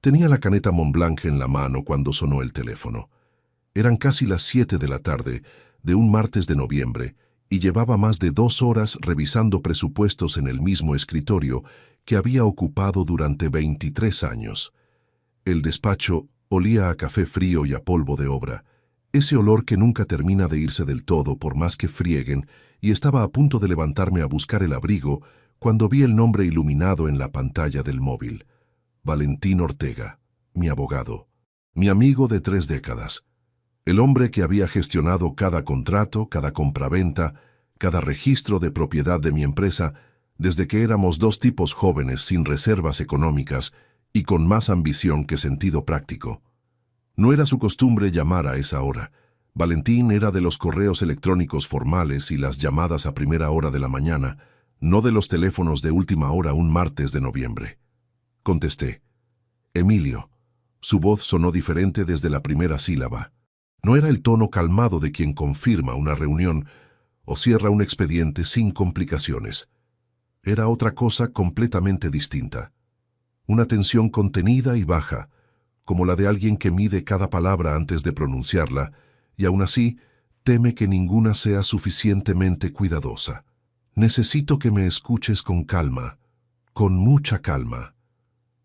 Tenía la caneta Montblanc en la mano cuando sonó el teléfono. Eran casi las 7 de la tarde de un martes de noviembre y llevaba más de 2 horas revisando presupuestos en el mismo escritorio que había ocupado durante 23 años. El despacho olía a café frío y a polvo de obra, ese olor que nunca termina de irse del todo por más que frieguen, y estaba a punto de levantarme a buscar el abrigo cuando vi el nombre iluminado en la pantalla del móvil. Valentín Ortega, mi abogado, mi amigo de 3 décadas, el hombre que había gestionado cada contrato, cada compraventa, cada registro de propiedad de mi empresa, desde que éramos 2 tipos jóvenes sin reservas económicas y con más ambición que sentido práctico. No era su costumbre llamar a esa hora. Valentín era de los correos electrónicos formales y las llamadas a primera hora de la mañana, no de los teléfonos de última hora un martes de noviembre. Contesté. Emilio. Su voz sonó diferente desde la primera sílaba. No era el tono calmado de quien confirma una reunión o cierra un expediente sin complicaciones. Era otra cosa completamente distinta. Una tensión contenida y baja, como la de alguien que mide cada palabra antes de pronunciarla, y aún así teme que ninguna sea suficientemente cuidadosa. Necesito que me escuches con calma, con mucha calma.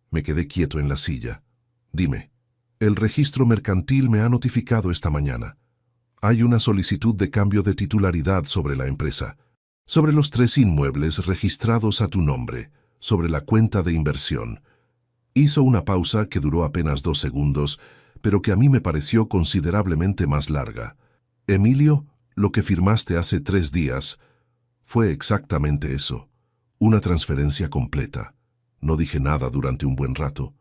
Me quedé quieto en la silla. Dime, el registro mercantil me ha notificado esta mañana. Hay una solicitud de cambio de titularidad sobre la empresa, sobre los 3 inmuebles registrados a tu nombre, sobre la cuenta de inversión. Hizo una pausa que duró apenas 2 segundos, pero que a mí me pareció considerablemente más larga. Emilio, lo que firmaste hace 3 días fue exactamente eso, una transferencia completa. No dije nada durante un buen rato.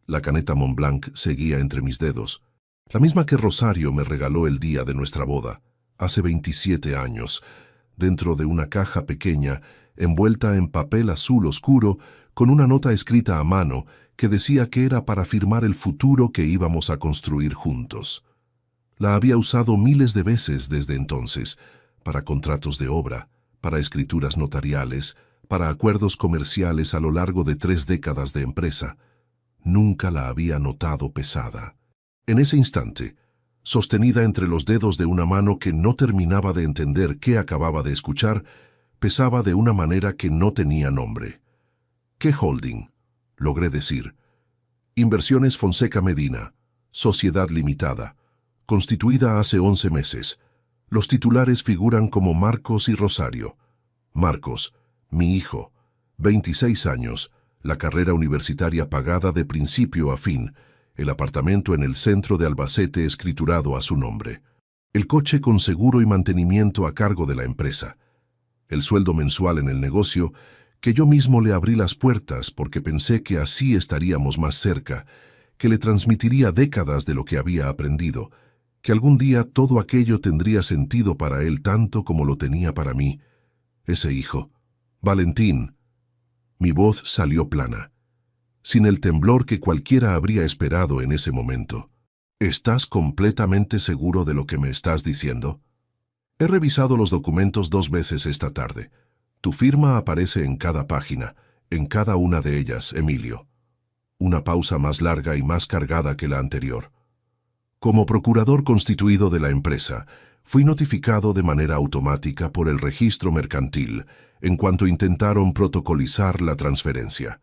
La caneta Montblanc seguía entre mis dedos, la misma que Rosario me regaló el día de nuestra boda, hace 27 años, dentro de una caja pequeña, envuelta en papel azul oscuro, con una nota escrita a mano que decía que era para firmar el futuro que íbamos a construir juntos. La había usado miles de veces desde entonces, para contratos de obra, para escrituras notariales, para acuerdos comerciales a lo largo de 3 décadas de empresa. Nunca la había notado pesada. En ese instante, sostenida entre los dedos de una mano que no terminaba de entender qué acababa de escuchar, pesaba de una manera que no tenía nombre. ¿Qué holding? Logré decir. Inversiones Fonseca Medina, Sociedad Limitada, constituida hace 11 meses. Los titulares figuran como Marcos y Rosario. Marcos, mi hijo, 26 años, la carrera universitaria pagada de principio a fin, el apartamento en el centro de Albacete escriturado a su nombre, el coche con seguro y mantenimiento a cargo de la empresa, el sueldo mensual en el negocio, que yo mismo le abrí las puertas porque pensé que así estaríamos más cerca, que le transmitiría décadas de lo que había aprendido, que algún día todo aquello tendría sentido para él tanto como lo tenía para mí. Ese hijo, Valentín. Mi voz salió plana, sin el temblor que cualquiera habría esperado en ese momento. ¿Estás completamente seguro de lo que me estás diciendo? He revisado los documentos 2 veces esta tarde. Tu firma aparece en cada página, en cada una de ellas, Emilio. Una pausa más larga y más cargada que la anterior. Como procurador constituido de la empresa, fui notificado de manera automática por el registro mercantil en cuanto intentaron protocolizar la transferencia.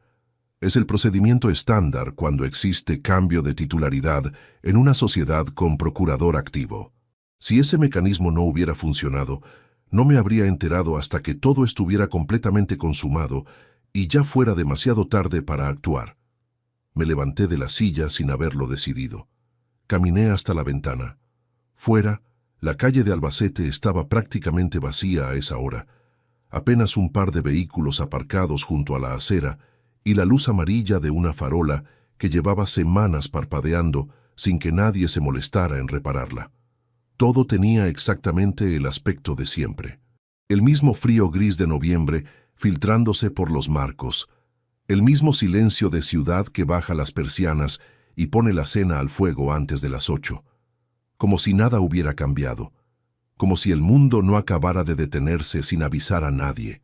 Es el procedimiento estándar cuando existe cambio de titularidad en una sociedad con procurador activo. Si ese mecanismo no hubiera funcionado, no me habría enterado hasta que todo estuviera completamente consumado y ya fuera demasiado tarde para actuar. Me levanté de la silla sin haberlo decidido. Caminé hasta la ventana. Fuera, la calle de Albacete estaba prácticamente vacía a esa hora. Apenas un par de vehículos aparcados junto a la acera y la luz amarilla de una farola que llevaba semanas parpadeando sin que nadie se molestara en repararla. Todo tenía exactamente el aspecto de siempre. El mismo frío gris de noviembre filtrándose por los marcos, el mismo silencio de ciudad que baja las persianas y pone la cena al fuego antes de las 8, como si nada hubiera cambiado, como si el mundo no acabara de detenerse sin avisar a nadie.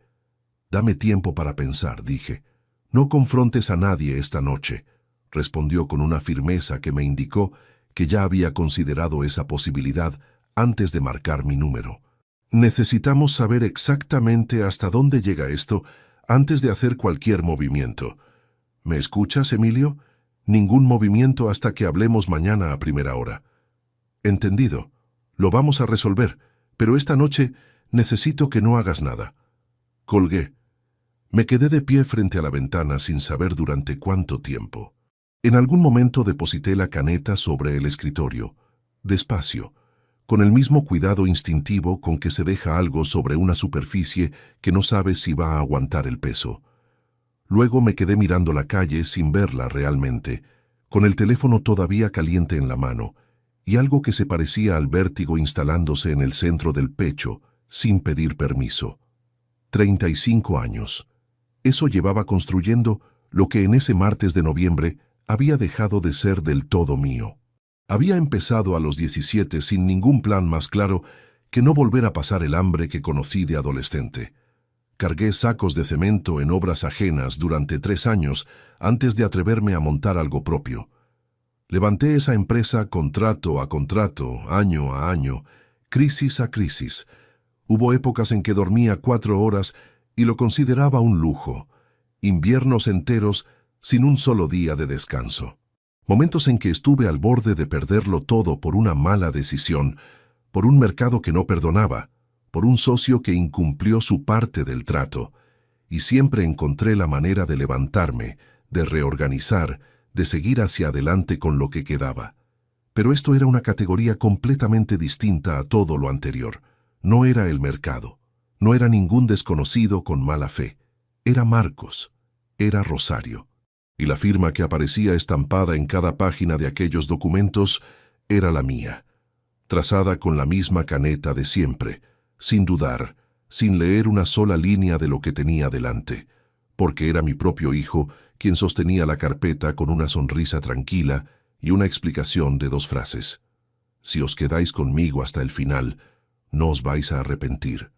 Dame tiempo para pensar, dije. No confrontes a nadie esta noche. respondió con una firmeza que me indicó que ya había considerado esa posibilidad antes de marcar mi número. Necesitamos saber exactamente hasta dónde llega esto antes de hacer cualquier movimiento. ¿Me escuchas, Emilio? Ningún movimiento hasta que hablemos mañana a primera hora. Entendido. Lo vamos a resolver, pero esta noche necesito que no hagas nada. Colgué. Me quedé de pie frente a la ventana sin saber durante cuánto tiempo. En algún momento deposité la caneta sobre el escritorio, despacio, con el mismo cuidado instintivo con que se deja algo sobre una superficie que no sabe si va a aguantar el peso. Luego me quedé mirando la calle sin verla realmente, con el teléfono todavía caliente en la mano, y algo que se parecía al vértigo instalándose en el centro del pecho, sin pedir permiso. 35 años. Eso llevaba construyendo lo que en ese martes de noviembre había dejado de ser del todo mío. Había empezado a los 17 sin ningún plan más claro que no volver a pasar el hambre que conocí de adolescente. Cargué sacos de cemento en obras ajenas durante 3 años antes de atreverme a montar algo propio. Levanté esa empresa contrato a contrato, año a año, crisis a crisis. Hubo épocas en que dormía 4 horas y lo consideraba un lujo. Inviernos enteros sin un solo día de descanso. Momentos en que estuve al borde de perderlo todo por una mala decisión, por un mercado que no perdonaba, por un socio que incumplió su parte del trato, y siempre encontré la manera de levantarme, de reorganizar, de seguir hacia adelante con lo que quedaba. Pero esto era una categoría completamente distinta a todo lo anterior. No era el mercado, no era ningún desconocido con mala fe. Era Marcos, era Rosario. Y la firma que aparecía estampada en cada página de aquellos documentos era la mía, trazada con la misma caneta de siempre, sin dudar, sin leer una sola línea de lo que tenía delante, porque era mi propio hijo quien sostenía la carpeta con una sonrisa tranquila y una explicación de 2 frases. Si os quedáis conmigo hasta el final, no os vais a arrepentir.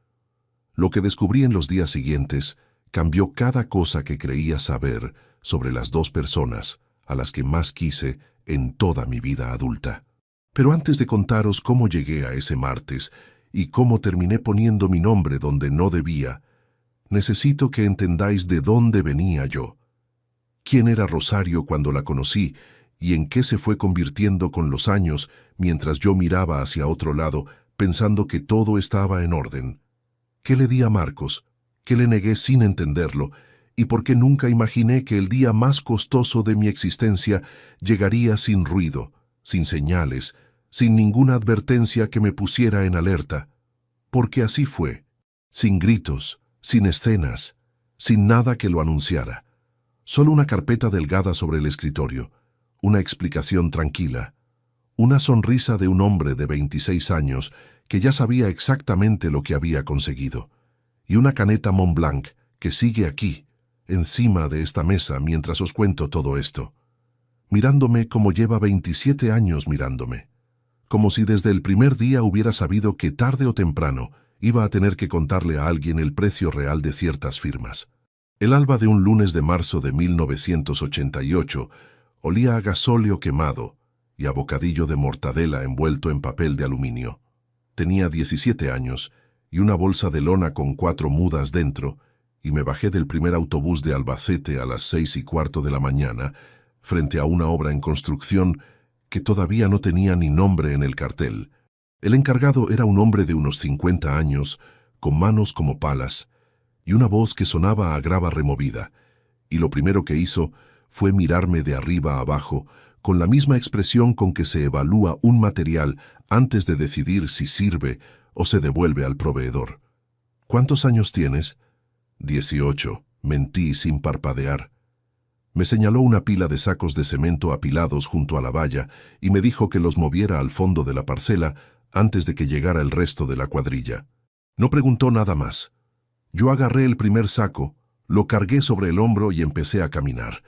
Lo que descubrí en los días siguientes cambió cada cosa que creía saber sobre las 2 personas a las que más quise en toda mi vida adulta. Pero antes de contaros cómo llegué a ese martes y cómo terminé poniendo mi nombre donde no debía, necesito que entendáis de dónde venía yo. ¿Quién era Rosario cuando la conocí y en qué se fue convirtiendo con los años mientras yo miraba hacia otro lado pensando que todo estaba en orden? ¿Qué le di a Marcos? ¿Qué le negué sin entenderlo? ¿Y por qué nunca imaginé que el día más costoso de mi existencia llegaría sin ruido, sin señales, sin ninguna advertencia que me pusiera en alerta? Porque así fue, sin gritos, sin escenas, sin nada que lo anunciara. Solo una carpeta delgada sobre el escritorio, una explicación tranquila, una sonrisa de un hombre de 26 años que ya sabía exactamente lo que había conseguido, y una caneta Montblanc que sigue aquí, encima de esta mesa mientras os cuento todo esto, mirándome como lleva 27 años mirándome, como si desde el primer día hubiera sabido que tarde o temprano iba a tener que contarle a alguien el precio real de ciertas firmas. El alba de un lunes de marzo de 1988 olía a gasóleo quemado y a bocadillo de mortadela envuelto en papel de aluminio. Tenía 17 años y una bolsa de lona con 4 mudas dentro, y me bajé del primer autobús de Albacete a las 6:15 de la mañana, frente a una obra en construcción que todavía no tenía ni nombre en el cartel. El encargado era un hombre de unos 50 años, con manos como palas, y una voz que sonaba a grava removida, y lo primero que hizo fue mirarme de arriba a abajo, con la misma expresión con que se evalúa un material antes de decidir si sirve o se devuelve al proveedor. ¿Cuántos años tienes? 18, mentí sin parpadear. Me señaló una pila de sacos de cemento apilados junto a la valla y me dijo que los moviera al fondo de la parcela antes de que llegara el resto de la cuadrilla. No preguntó nada más. Yo agarré el primer saco, lo cargué sobre el hombro y empecé a caminar.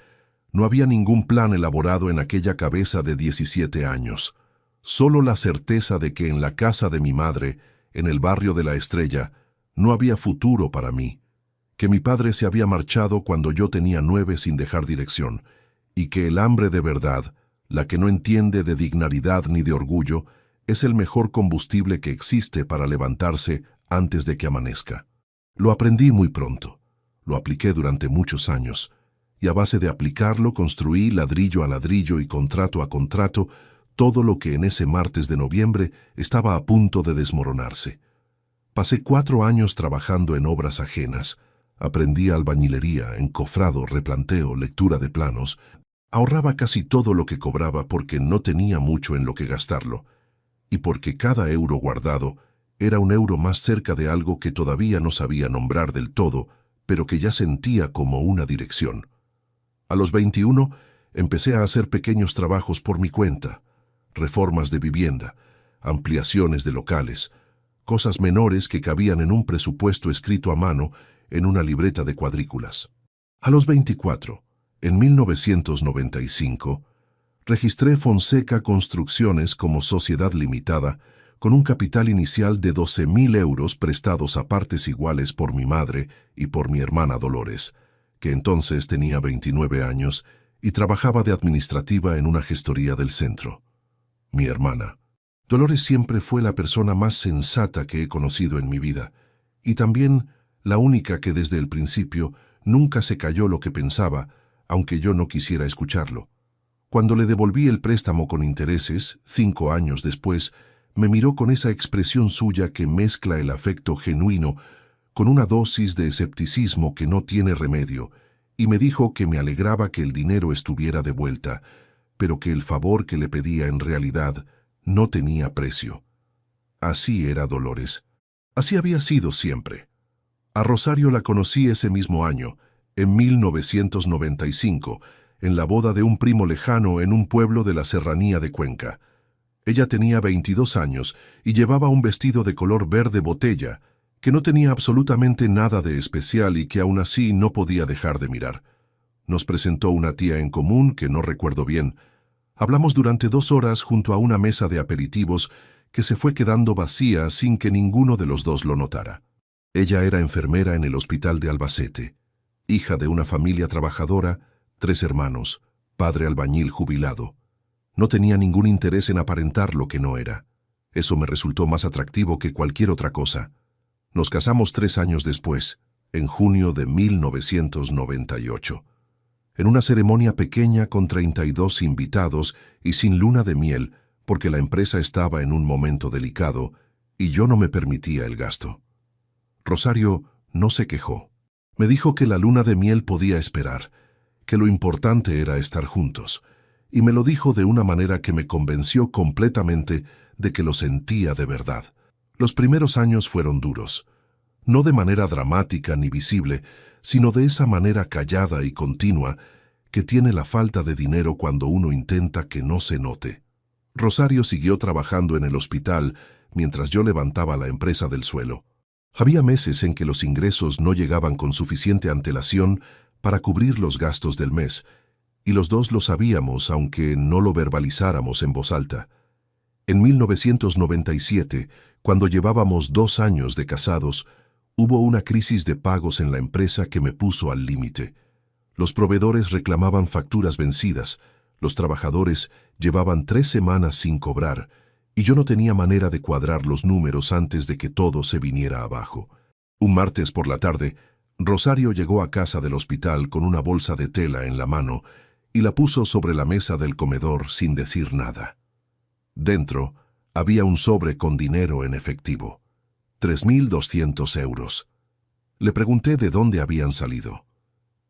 No había ningún plan elaborado en aquella cabeza de 17 años. Solo la certeza de que en la casa de mi madre, en el barrio de La Estrella, no había futuro para mí, que mi padre se había marchado cuando yo tenía 9 sin dejar dirección, y que el hambre de verdad, la que no entiende de dignidad ni de orgullo, es el mejor combustible que existe para levantarse antes de que amanezca. Lo aprendí muy pronto, lo apliqué durante muchos años, y a base de aplicarlo construí ladrillo a ladrillo y contrato a contrato todo lo que en ese martes de noviembre estaba a punto de desmoronarse. Pasé 4 años trabajando en obras ajenas, aprendí albañilería, encofrado, replanteo, lectura de planos, ahorraba casi todo lo que cobraba porque no tenía mucho en lo que gastarlo, y porque cada euro guardado era un euro más cerca de algo que todavía no sabía nombrar del todo, pero que ya sentía como una dirección. A los 21 empecé a hacer pequeños trabajos por mi cuenta, reformas de vivienda, ampliaciones de locales, cosas menores que cabían en un presupuesto escrito a mano en una libreta de cuadrículas. A los 24, en 1995, registré Fonseca Construcciones como sociedad limitada con un capital inicial de 12.000 euros prestados a partes iguales por mi madre y por mi hermana Dolores, que entonces tenía 29 años y trabajaba de administrativa en una gestoría del centro. Mi hermana. Dolores siempre fue la persona más sensata que he conocido en mi vida, y también la única que desde el principio nunca se calló lo que pensaba, aunque yo no quisiera escucharlo. Cuando le devolví el préstamo con intereses, 5 años después, me miró con esa expresión suya que mezcla el afecto genuino con una dosis de escepticismo que no tiene remedio, y me dijo que me alegraba que el dinero estuviera de vuelta, pero que el favor que le pedía en realidad no tenía precio. Así era Dolores. Así había sido siempre. A Rosario la conocí ese mismo año, en 1995, en la boda de un primo lejano en un pueblo de la serranía de Cuenca. Ella tenía 22 años y llevaba un vestido de color verde botella, que no tenía absolutamente nada de especial y que aún así no podía dejar de mirar. Nos presentó una tía en común que no recuerdo bien. Hablamos durante 2 horas junto a una mesa de aperitivos que se fue quedando vacía sin que ninguno de los dos lo notara. Ella era enfermera en el hospital de Albacete, hija de una familia trabajadora, 3 hermanos, padre albañil jubilado. No tenía ningún interés en aparentar lo que no era. Eso me resultó más atractivo que cualquier otra cosa. Nos casamos 3 años después, en junio de 1998. En una ceremonia pequeña con 32 invitados y sin luna de miel, porque la empresa estaba en un momento delicado y yo no me permitía el gasto. Rosario no se quejó. Me dijo que la luna de miel podía esperar, que lo importante era estar juntos, y me lo dijo de una manera que me convenció completamente de que lo sentía de verdad. Los primeros años fueron duros, no de manera dramática ni visible, sino de esa manera callada y continua que tiene la falta de dinero cuando uno intenta que no se note. Rosario siguió trabajando en el hospital mientras yo levantaba la empresa del suelo. Había meses en que los ingresos no llegaban con suficiente antelación para cubrir los gastos del mes, y los dos lo sabíamos aunque no lo verbalizáramos en voz alta. En 1997, cuando llevábamos 2 años de casados, hubo una crisis de pagos en la empresa que me puso al límite. Los proveedores reclamaban facturas vencidas, los trabajadores llevaban 3 semanas sin cobrar, y yo no tenía manera de cuadrar los números antes de que todo se viniera abajo. Un martes por la tarde, Rosario llegó a casa del hospital con una bolsa de tela en la mano y la puso sobre la mesa del comedor sin decir nada. Dentro había un sobre con dinero en efectivo, 3.200 euros. Le pregunté de dónde habían salido.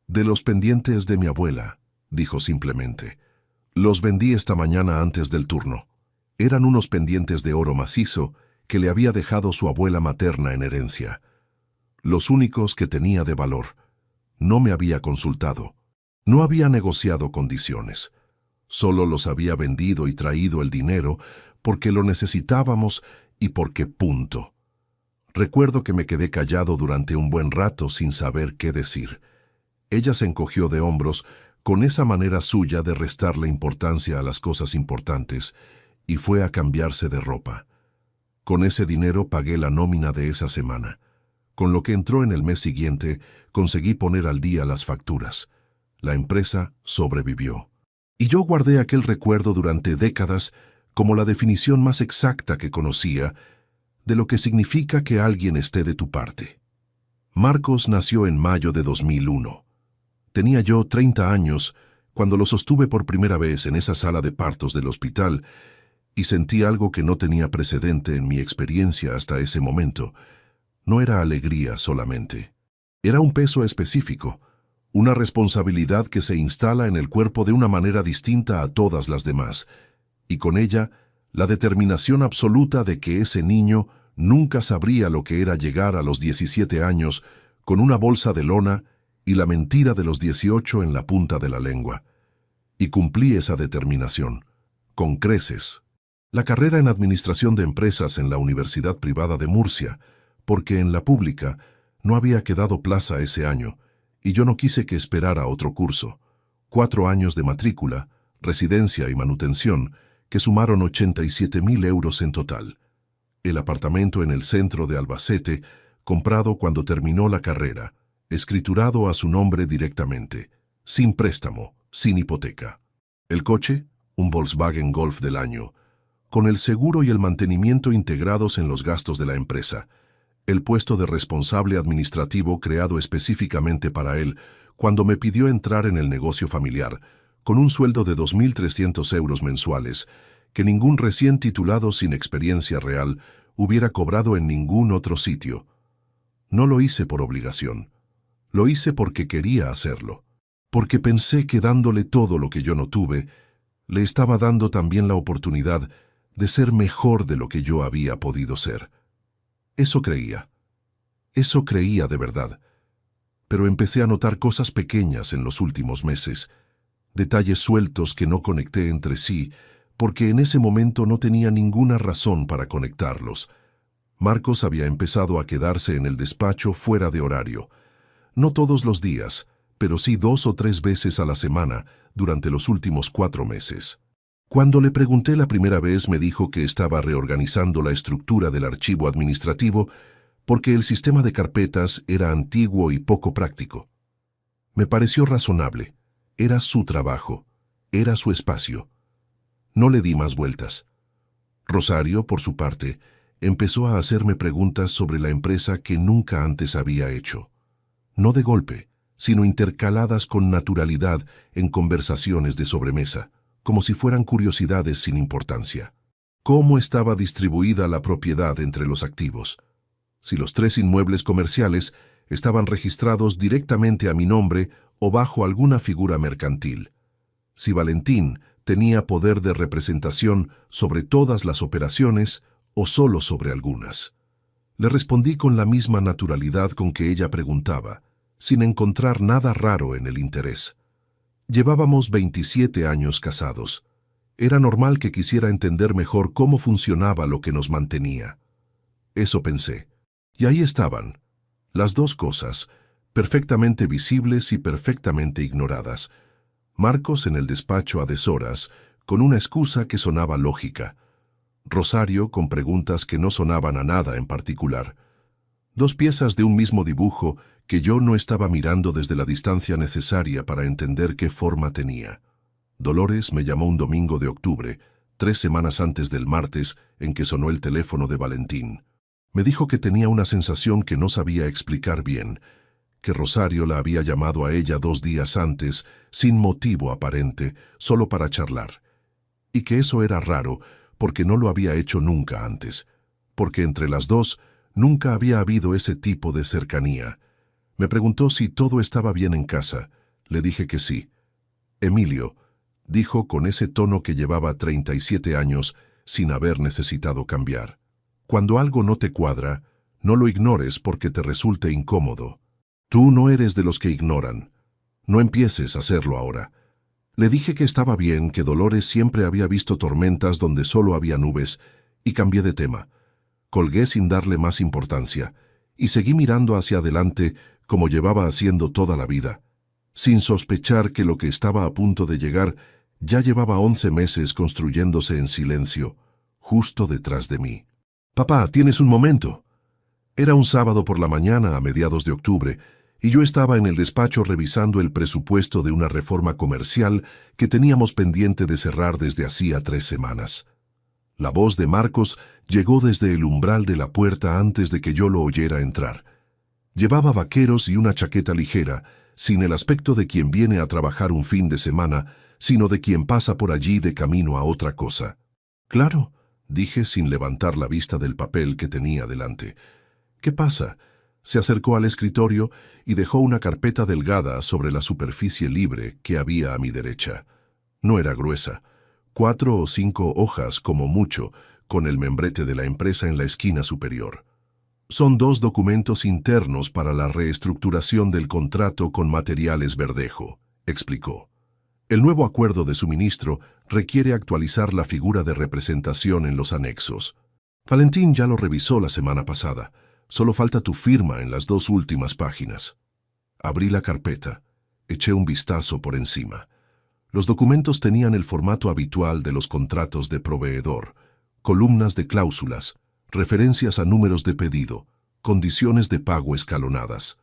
De los pendientes de mi abuela, dijo simplemente. Los vendí esta mañana antes del turno. Eran unos pendientes de oro macizo que le había dejado su abuela materna en herencia. Los únicos que tenía de valor. No me había consultado. No había negociado condiciones. Solo los había vendido y traído el dinero porque lo necesitábamos y porque punto. Recuerdo que me quedé callado durante un buen rato sin saber qué decir. Ella se encogió de hombros con esa manera suya de restarle importancia a las cosas importantes y fue a cambiarse de ropa. Con ese dinero pagué la nómina de esa semana. Con lo que entró en el mes siguiente, conseguí poner al día las facturas. La empresa sobrevivió. Y yo guardé aquel recuerdo durante décadas como la definición más exacta que conocía de lo que significa que alguien esté de tu parte. Marcos nació en mayo de 2001. Tenía yo 30 años cuando lo sostuve por primera vez en esa sala de partos del hospital y sentí algo que no tenía precedente en mi experiencia hasta ese momento. No era alegría solamente. Era un peso específico, una responsabilidad que se instala en el cuerpo de una manera distinta a todas las demás, y con ella la determinación absoluta de que ese niño nunca sabría lo que era llegar a los 17 años con una bolsa de lona y la mentira de los 18 en la punta de la lengua. Y cumplí esa determinación, con creces. La carrera en Administración de Empresas en la Universidad Privada de Murcia, porque en la pública no había quedado plaza ese año, y yo no quise que esperara otro curso. 4 años de matrícula, residencia y manutención, que sumaron 87.000 euros en total. El apartamento en el centro de Albacete, comprado cuando terminó la carrera, escriturado a su nombre directamente, sin préstamo, sin hipoteca. El coche, un Volkswagen Golf del año, con el seguro y el mantenimiento integrados en los gastos de la empresa. El puesto de responsable administrativo creado específicamente para él cuando me pidió entrar en el negocio familiar, con un sueldo de 2.300 euros mensuales, que ningún recién titulado sin experiencia real hubiera cobrado en ningún otro sitio. No lo hice por obligación. Lo hice porque quería hacerlo. Porque pensé que dándole todo lo que yo no tuve, le estaba dando también la oportunidad de ser mejor de lo que yo había podido ser. Eso creía. Eso creía de verdad. Pero empecé a notar cosas pequeñas en los últimos meses, detalles sueltos que no conecté entre sí, porque en ese momento no tenía ninguna razón para conectarlos. Marcos había empezado a quedarse en el despacho fuera de horario. No todos los días, pero sí 2 o 3 veces a la semana durante los últimos 4 meses. Cuando le pregunté la primera vez, me dijo que estaba reorganizando la estructura del archivo administrativo porque el sistema de carpetas era antiguo y poco práctico. Me pareció razonable. Era su trabajo. Era su espacio. No le di más vueltas. Rosario, por su parte, empezó a hacerme preguntas sobre la empresa que nunca antes había hecho. No de golpe, sino intercaladas con naturalidad en conversaciones de sobremesa, como si fueran curiosidades sin importancia. ¿Cómo estaba distribuida la propiedad entre los activos? Si los 3 inmuebles comerciales estaban registrados directamente a mi nombre o bajo alguna figura mercantil. Si Valentín tenía poder de representación sobre todas las operaciones o solo sobre algunas. Le respondí con la misma naturalidad con que ella preguntaba, sin encontrar nada raro en el interés. Llevábamos 27 años casados. Era normal que quisiera entender mejor cómo funcionaba lo que nos mantenía. Eso pensé. Y ahí estaban, las 2 cosas, perfectamente visibles y perfectamente ignoradas. Marcos en el despacho a deshoras, con una excusa que sonaba lógica. Rosario con preguntas que no sonaban a nada en particular. 2 piezas de un mismo dibujo que yo no estaba mirando desde la distancia necesaria para entender qué forma tenía. Dolores me llamó un domingo de octubre, 3 semanas antes del martes en que sonó el teléfono de Valentín. Me dijo que tenía una sensación que no sabía explicar bien, que Rosario la había llamado a ella 2 días antes, sin motivo aparente, solo para charlar, y que eso era raro porque no lo había hecho nunca antes, porque entre las 2 nunca había habido ese tipo de cercanía. Me preguntó si todo estaba bien en casa. Le dije que sí. Emilio, dijo con ese tono que llevaba 37 años sin haber necesitado cambiar. Cuando algo no te cuadra, no lo ignores porque te resulte incómodo. Tú no eres de los que ignoran. No empieces a hacerlo ahora. Le dije que estaba bien, que Dolores siempre había visto tormentas donde solo había nubes, y cambié de tema. Colgué sin darle más importancia, y seguí mirando hacia adelante como llevaba haciendo toda la vida, sin sospechar que lo que estaba a punto de llegar ya llevaba 11 meses construyéndose en silencio, justo detrás de mí. «Papá, ¿tienes un momento?» Era un sábado por la mañana a mediados de octubre, y yo estaba en el despacho revisando el presupuesto de una reforma comercial que teníamos pendiente de cerrar desde hacía 3 semanas. La voz de Marcos llegó desde el umbral de la puerta antes de que yo lo oyera entrar. Llevaba vaqueros y una chaqueta ligera, sin el aspecto de quien viene a trabajar un fin de semana, sino de quien pasa por allí de camino a otra cosa. «Claro», dije sin levantar la vista del papel que tenía delante. «¿Qué pasa?». Se acercó al escritorio y dejó una carpeta delgada sobre la superficie libre que había a mi derecha. No era gruesa, 4 o 5 hojas como mucho, con el membrete de la empresa en la esquina superior. «Son 2 documentos internos para la reestructuración del contrato con Materiales Verdejo», explicó. «El nuevo acuerdo de suministro requiere actualizar la figura de representación en los anexos. Valentín ya lo revisó la semana pasada. Solo falta tu firma en las 2 últimas páginas». Abrí la carpeta. Eché un vistazo por encima. Los documentos tenían el formato habitual de los contratos de proveedor: columnas de cláusulas, referencias a números de pedido, condiciones de pago escalonadas.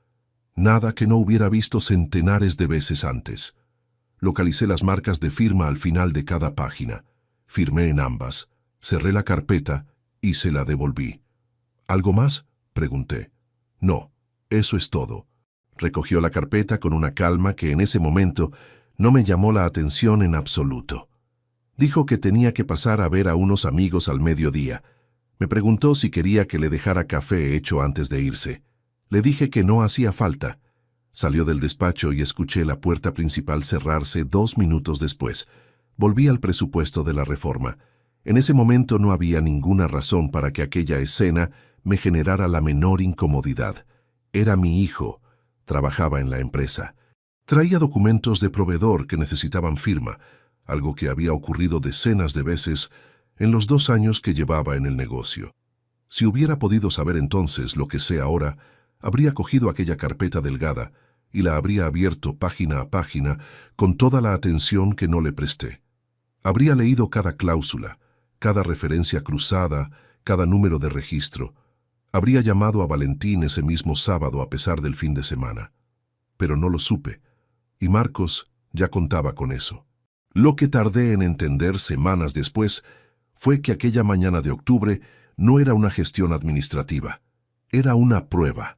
Nada que no hubiera visto centenares de veces antes. Localicé las marcas de firma al final de cada página. Firmé en ambas. Cerré la carpeta y se la devolví. «¿Algo más?», pregunté. «No, eso es todo». Recogió la carpeta con una calma que en ese momento no me llamó la atención en absoluto. Dijo que tenía que pasar a ver a unos amigos al mediodía. Me preguntó si quería que le dejara café hecho antes de irse. Le dije que no hacía falta. Salió del despacho y escuché la puerta principal cerrarse 2 minutos después. Volví al presupuesto de la reforma. En ese momento no había ninguna razón para que aquella escena me generara la menor incomodidad. Era mi hijo. Trabajaba en la empresa. Traía documentos de proveedor que necesitaban firma, algo que había ocurrido decenas de veces en los 2 años que llevaba en el negocio. Si hubiera podido saber entonces lo que sé ahora, habría cogido aquella carpeta delgada y la habría abierto página a página con toda la atención que no le presté. Habría leído cada cláusula, cada referencia cruzada, cada número de registro. Habría llamado a Valentín ese mismo sábado a pesar del fin de semana. Pero no lo supe, y Marcos ya contaba con eso. Lo que tardé en entender semanas después fue que aquella mañana de octubre no era una gestión administrativa. Era una prueba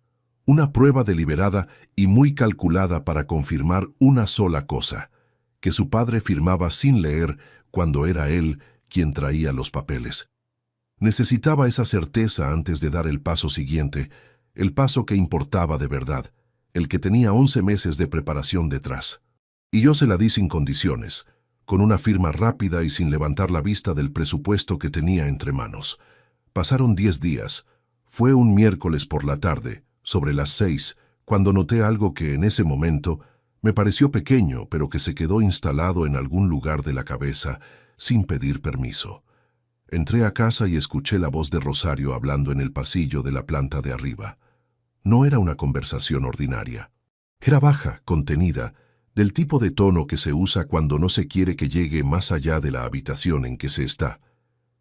deliberada y muy calculada para confirmar una sola cosa: que su padre firmaba sin leer cuando era él quien traía los papeles. Necesitaba esa certeza antes de dar el paso siguiente, el paso que importaba de verdad, el que tenía 11 meses de preparación detrás. Y yo se la di sin condiciones, con una firma rápida y sin levantar la vista del presupuesto que tenía entre manos. Pasaron 10 días. Fue un miércoles por la tarde, sobre las 6, cuando noté algo que en ese momento me pareció pequeño, pero que se quedó instalado en algún lugar de la cabeza sin pedir permiso. Entré a casa y escuché la voz de Rosario hablando en el pasillo de la planta de arriba. No era una conversación ordinaria. Era baja, contenida, del tipo de tono que se usa cuando no se quiere que llegue más allá de la habitación en que se está.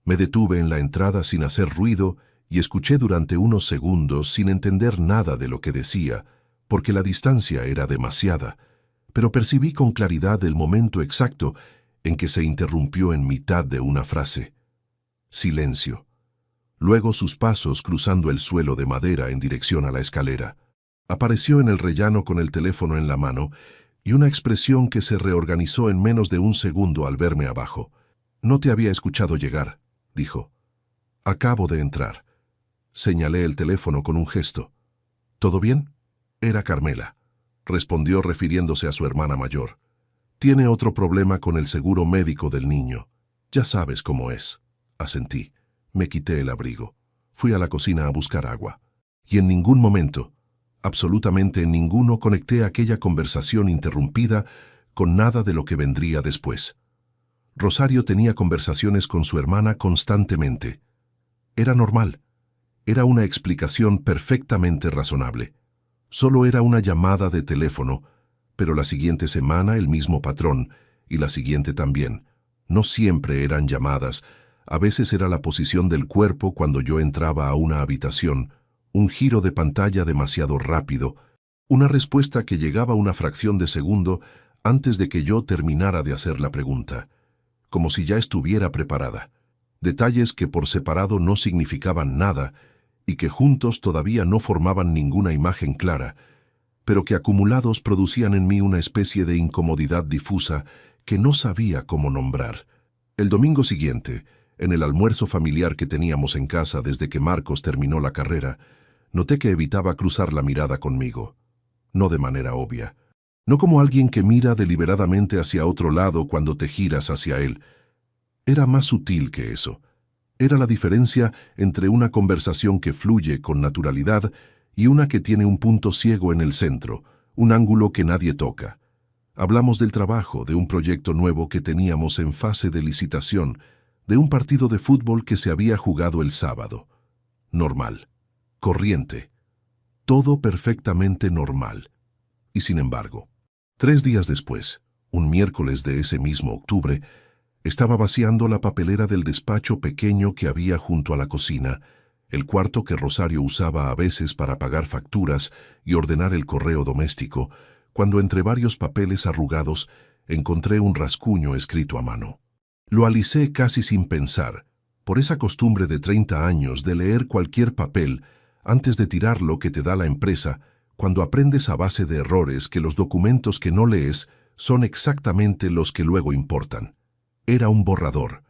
Me detuve en la entrada sin hacer ruido y escuché durante unos segundos sin entender nada de lo que decía, porque la distancia era demasiada, pero percibí con claridad el momento exacto en que se interrumpió en mitad de una frase. Silencio. Luego sus pasos cruzando el suelo de madera en dirección a la escalera. Apareció en el rellano con el teléfono en la mano y una expresión que se reorganizó en menos de un segundo al verme abajo. «No te había escuchado llegar», dijo. «Acabo de entrar». Señalé el teléfono con un gesto. «¿Todo bien?». Era Carmela. Respondió refiriéndose a su hermana mayor. «Tiene otro problema con el seguro médico del niño. Ya sabes cómo es». Asentí. Me quité el abrigo. Fui a la cocina a buscar agua. Y en ningún momento, absolutamente en ninguno, conecté aquella conversación interrumpida con nada de lo que vendría después. Rosario tenía conversaciones con su hermana constantemente. Era normal. Era una explicación perfectamente razonable. Solo era una llamada de teléfono, pero la siguiente semana el mismo patrón, y la siguiente también. No siempre eran llamadas. A veces era la posición del cuerpo cuando yo entraba a una habitación, un giro de pantalla demasiado rápido, Una respuesta que llegaba una fracción de segundo antes de que yo terminara de hacer la pregunta, como si ya estuviera preparada. Detalles que por separado no significaban nada y que juntos todavía no formaban ninguna imagen clara, pero que acumulados producían en mí una especie de incomodidad difusa que no sabía cómo nombrar. El domingo siguiente, en el almuerzo familiar que teníamos en casa desde que Marcos terminó la carrera, noté que evitaba cruzar la mirada conmigo. No de manera obvia. No como alguien que mira deliberadamente hacia otro lado cuando te giras hacia él. Era más sutil que eso. Era la diferencia entre una conversación que fluye con naturalidad y una que tiene un punto ciego en el centro, un ángulo que nadie toca. Hablamos del trabajo, de un proyecto nuevo que teníamos en fase de licitación, de un partido de fútbol que se había jugado el sábado. Normal. Corriente. Todo perfectamente normal. Y sin embargo, 3 días después, un miércoles de ese mismo octubre, estaba vaciando la papelera del despacho pequeño que había junto a la cocina, el cuarto que Rosario usaba a veces para pagar facturas y ordenar el correo doméstico, cuando entre varios papeles arrugados encontré un rascuño escrito a mano. Lo alicé casi sin pensar, por esa costumbre de 30 años de leer cualquier papel antes de tirar lo que te da la empresa, cuando aprendes a base de errores que los documentos que no lees son exactamente los que luego importan. Era un borrador,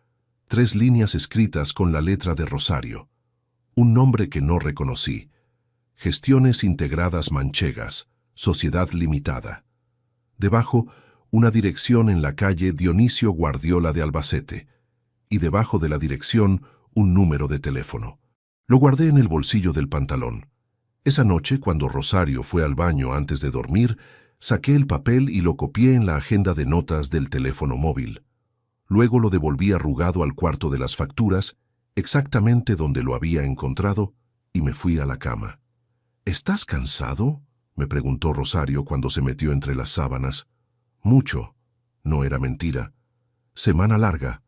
3 líneas escritas con la letra de Rosario, un nombre que no reconocí, Gestiones Integradas Manchegas, Sociedad Limitada. Debajo, una dirección en la calle Dionisio Guardiola de Albacete, y debajo de la dirección, un número de teléfono. Lo guardé en el bolsillo del pantalón. Esa noche, cuando Rosario fue al baño antes de dormir, saqué el papel y lo copié en la agenda de notas del teléfono móvil. Luego lo devolví arrugado al cuarto de las facturas, exactamente donde lo había encontrado, y me fui a la cama. ¿Estás cansado?, me preguntó Rosario cuando se metió entre las sábanas. Mucho. No era mentira. Semana larga.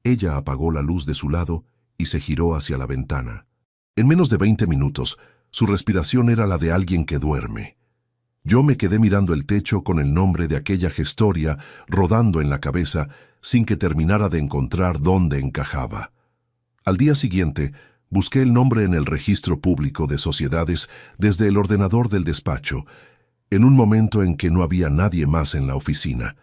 Ella apagó la luz de su lado y se giró hacia la ventana. En menos de 20 minutos, su respiración era la de alguien que duerme. Yo me quedé mirando el techo con el nombre de aquella gestoria rodando en la cabeza sin que terminara de encontrar dónde encajaba. Al día siguiente, busqué el nombre en el registro público de sociedades desde el ordenador del despacho, en un momento en que no había nadie más en la oficina.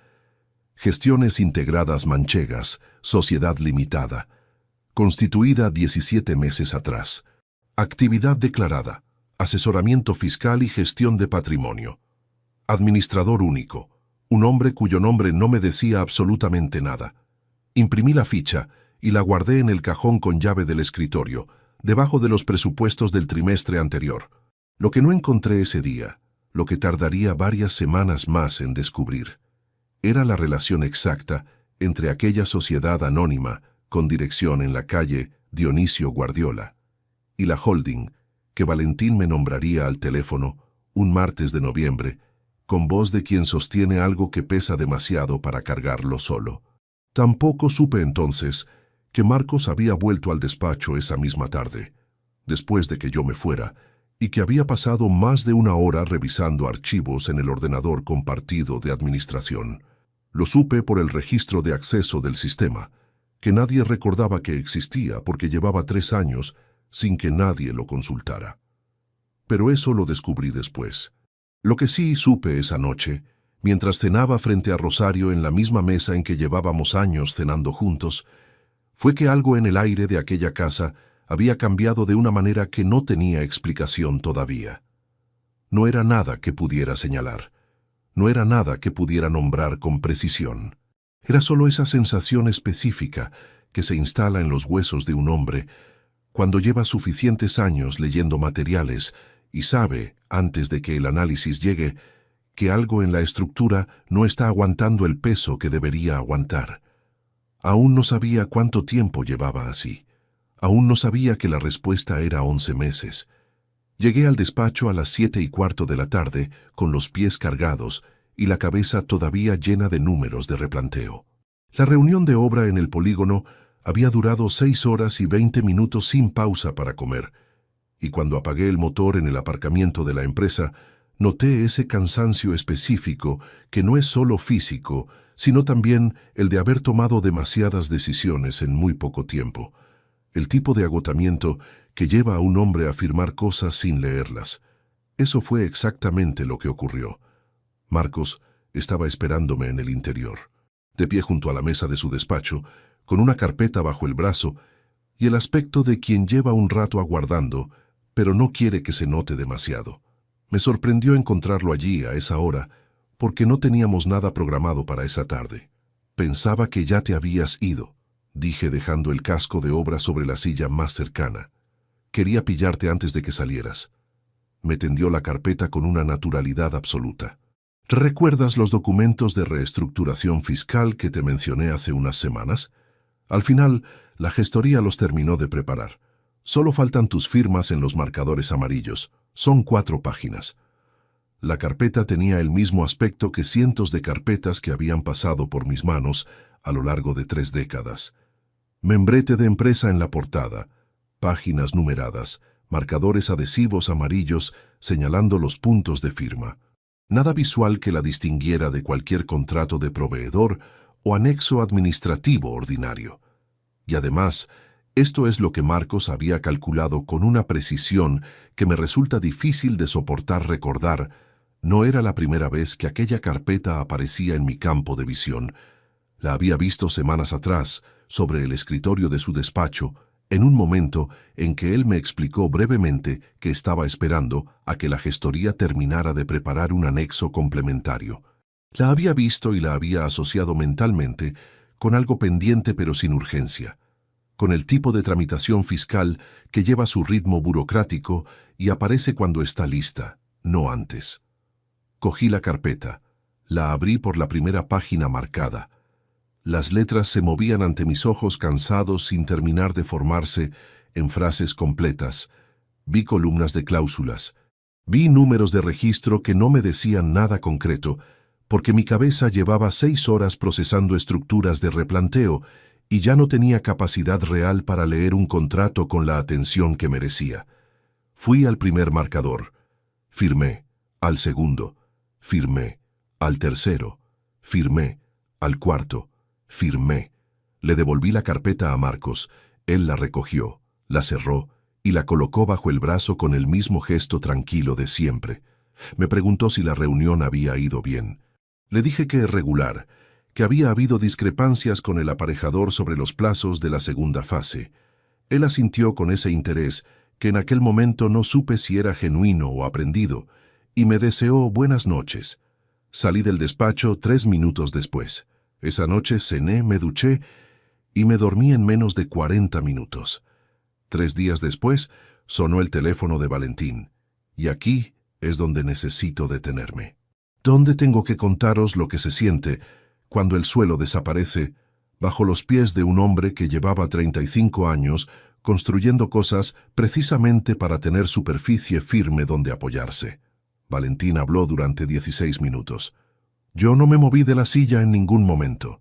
Gestiones Integradas Manchegas, Sociedad Limitada, constituida 17 meses atrás. Actividad declarada, asesoramiento fiscal y gestión de patrimonio. Administrador único, un hombre cuyo nombre no me decía absolutamente nada. Imprimí la ficha y la guardé en el cajón con llave del escritorio, debajo de los presupuestos del trimestre anterior. Lo que no encontré ese día, lo que tardaría varias semanas más en descubrir, era la relación exacta entre aquella sociedad anónima con dirección en la calle Dionisio Guardiola y la holding que Valentín me nombraría al teléfono un martes de noviembre, con voz de quien sostiene algo que pesa demasiado para cargarlo solo. Tampoco supe entonces que Marcos había vuelto al despacho esa misma tarde, después de que yo me fuera, y que había pasado más de 1 hora revisando archivos en el ordenador compartido de administración. Lo supe por el registro de acceso del sistema, que nadie recordaba que existía porque llevaba 3 años sin que nadie lo consultara. Pero eso lo descubrí después. Lo que sí supe esa noche, mientras cenaba frente a Rosario en la misma mesa en que llevábamos años cenando juntos, fue que algo en el aire de aquella casa había cambiado de una manera que no tenía explicación todavía. No era nada que pudiera señalar. No era nada que pudiera nombrar con precisión. Era solo esa sensación específica que se instala en los huesos de un hombre cuando lleva suficientes años leyendo materiales y sabe, antes de que el análisis llegue, que algo en la estructura no está aguantando el peso que debería aguantar. Aún no sabía cuánto tiempo llevaba así. Aún no sabía que la respuesta era 11 meses. Llegué al despacho a las 7:15 de la tarde, con los pies cargados y la cabeza todavía llena de números de replanteo. La reunión de obra en el polígono había durado 6 horas y 20 minutos sin pausa para comer, y cuando apagué el motor en el aparcamiento de la empresa, Noté ese cansancio específico que no es solo físico, sino también el de haber tomado demasiadas decisiones en muy poco tiempo. El tipo de agotamiento que lleva a un hombre a afirmar cosas sin leerlas. Eso fue exactamente lo que ocurrió. Marcos estaba esperándome en el interior, de pie junto a la mesa de su despacho, con una carpeta bajo el brazo y el aspecto de quien lleva un rato aguardando, pero no quiere que se note demasiado. Me sorprendió encontrarlo allí a esa hora, porque no teníamos nada programado para esa tarde. Pensaba que ya te habías ido, dije dejando el casco de obra sobre la silla más cercana. Quería pillarte antes de que salieras. Me tendió la carpeta con una naturalidad absoluta. ¿Recuerdas los documentos de reestructuración fiscal que te mencioné hace unas semanas? Al final, la gestoría los terminó de preparar. Solo faltan tus firmas en los marcadores amarillos. Son 4 páginas. La carpeta tenía el mismo aspecto que cientos de carpetas que habían pasado por mis manos a lo largo de 3 décadas. Membrete de empresa en la portada, páginas numeradas, marcadores adhesivos amarillos señalando los puntos de firma. Nada visual que la distinguiera de cualquier contrato de proveedor o anexo administrativo ordinario. Y además, esto es lo que Marcos había calculado con una precisión que me resulta difícil de soportar recordar. No era la primera vez que aquella carpeta aparecía en mi campo de visión. La había visto semanas atrás, sobre el escritorio de su despacho, en un momento en que él me explicó brevemente que estaba esperando a que la gestoría terminara de preparar un anexo complementario. La había visto y la había asociado mentalmente con algo pendiente pero sin urgencia, con el tipo de tramitación fiscal que lleva su ritmo burocrático y aparece cuando está lista, no antes. Cogí la carpeta, la abrí por la primera página marcada. Las letras se movían ante mis ojos cansados sin terminar de formarse en frases completas. Vi columnas de cláusulas. Vi números de registro que no me decían nada concreto, porque mi cabeza llevaba 6 horas procesando estructuras de replanteo y ya no tenía capacidad real para leer un contrato con la atención que merecía. Fui al primer marcador. Firmé. Al segundo. Firmé. Al tercero. Firmé. Al cuarto. Firmé. Le devolví la carpeta a Marcos. Él la recogió, la cerró y la colocó bajo el brazo con el mismo gesto tranquilo de siempre. Me preguntó si la reunión había ido bien. Le dije que regular, que había habido discrepancias con el aparejador sobre los plazos de la segunda fase. Él asintió con ese interés que en aquel momento no supe si era genuino o aprendido, y me deseó buenas noches. Salí del despacho 3 minutos después. Esa noche cené, me duché y me dormí en menos de 40 minutos. 3 días después sonó el teléfono de Valentín, y aquí es donde necesito detenerme. ¿Dónde tengo que contaros lo que se siente cuando el suelo desaparece bajo los pies de un hombre que llevaba 35 años construyendo cosas precisamente para tener superficie firme donde apoyarse? Valentín habló durante 16 minutos. Yo no me moví de la silla en ningún momento.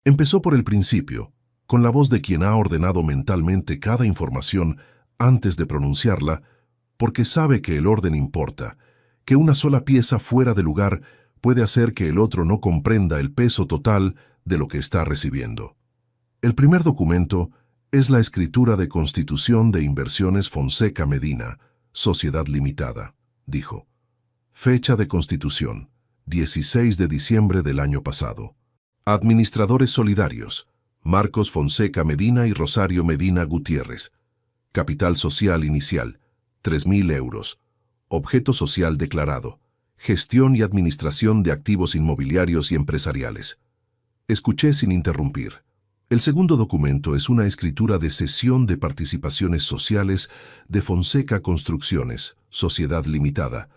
Empezó por el principio, con la voz de quien ha ordenado mentalmente cada información antes de pronunciarla, porque sabe que el orden importa, que una sola pieza fuera de lugar puede hacer que el otro no comprenda el peso total de lo que está recibiendo. El primer documento es la escritura de constitución de Inversiones Fonseca Medina, Sociedad Limitada, dijo. Fecha de constitución, 16 de diciembre del año pasado. Administradores solidarios, Marcos Fonseca Medina y Rosario Medina Gutiérrez. Capital social inicial, 3.000 euros. Objeto social declarado, gestión y administración de activos inmobiliarios y empresariales. Escuché sin interrumpir. El segundo documento es una escritura de cesión de participaciones sociales de Fonseca Construcciones, Sociedad Limitada,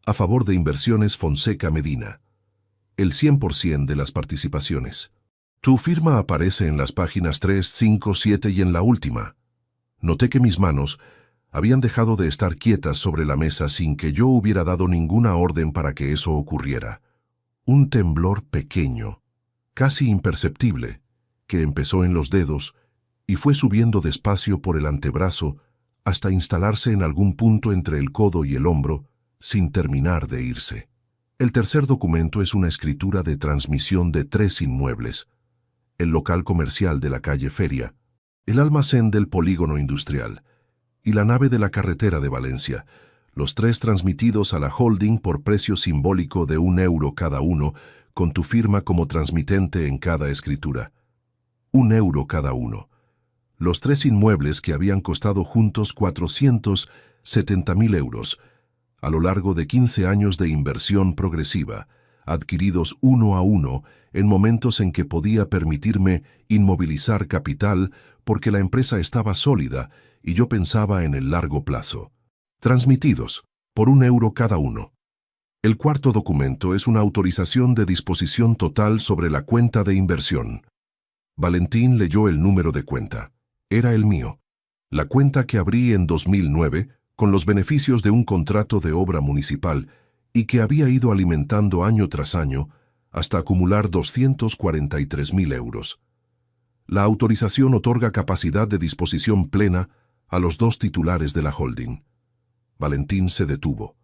a favor de Inversiones Fonseca Medina. El 100% de las participaciones. Tu firma aparece en las páginas 3, 5, 7 y en la última. Noté que mis manos habían dejado de estar quietas sobre la mesa sin que yo hubiera dado ninguna orden para que eso ocurriera. Un temblor pequeño, casi imperceptible, que empezó en los dedos y fue subiendo despacio por el antebrazo hasta instalarse en algún punto entre el codo y el hombro sin terminar de irse. El tercer documento es una escritura de transmisión de 3 inmuebles: el local comercial de la calle Feria, el almacén del polígono industrial y la nave de la carretera de Valencia, los 3 transmitidos a la holding por precio simbólico de €1 cada uno, con tu firma como transmitente en cada escritura. €1 cada uno. Los 3 inmuebles que habían costado juntos 470.000 euros, a lo largo de 15 años de inversión progresiva, adquiridos uno a uno en momentos en que podía permitirme inmovilizar capital porque la empresa estaba sólida y yo pensaba en el largo plazo. Transmitidos, por €1 cada uno. El cuarto documento es una autorización de disposición total sobre la cuenta de inversión. Valentín leyó el número de cuenta. Era el mío. La cuenta que abrí en 2009 con los beneficios de un contrato de obra municipal y que había ido alimentando año tras año hasta acumular 243.000 euros. La autorización otorga capacidad de disposición plena a los 2 titulares de la holding. Valentín se detuvo.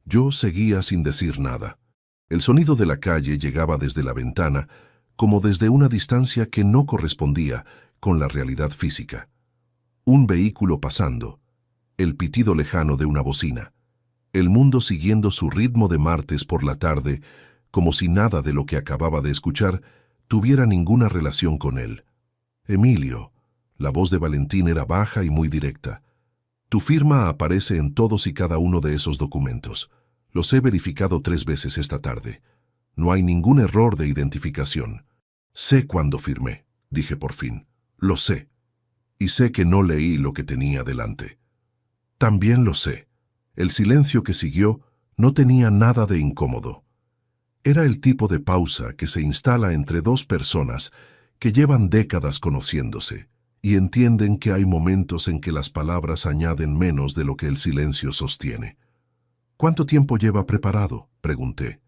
Yo seguía sin decir nada. El sonido de la calle llegaba desde la ventana, como desde una distancia que no correspondía con la realidad física. Un vehículo pasando, el pitido lejano de una bocina, el mundo siguiendo su ritmo de martes por la tarde, como si nada de lo que acababa de escuchar tuviera ninguna relación con él. Emilio, la voz de Valentín era baja y muy directa. Tu firma aparece en todos y cada uno de esos documentos. Los he verificado 3 veces esta tarde. No hay ningún error de identificación. Sé cuándo firmé, dije por fin. Lo sé. Y sé que no leí lo que tenía delante. También lo sé. El silencio que siguió no tenía nada de incómodo. Era el tipo de pausa que se instala entre 2 personas que llevan décadas conociéndose y entienden que hay momentos en que las palabras añaden menos de lo que el silencio sostiene. ¿Cuánto tiempo lleva preparado?, pregunté.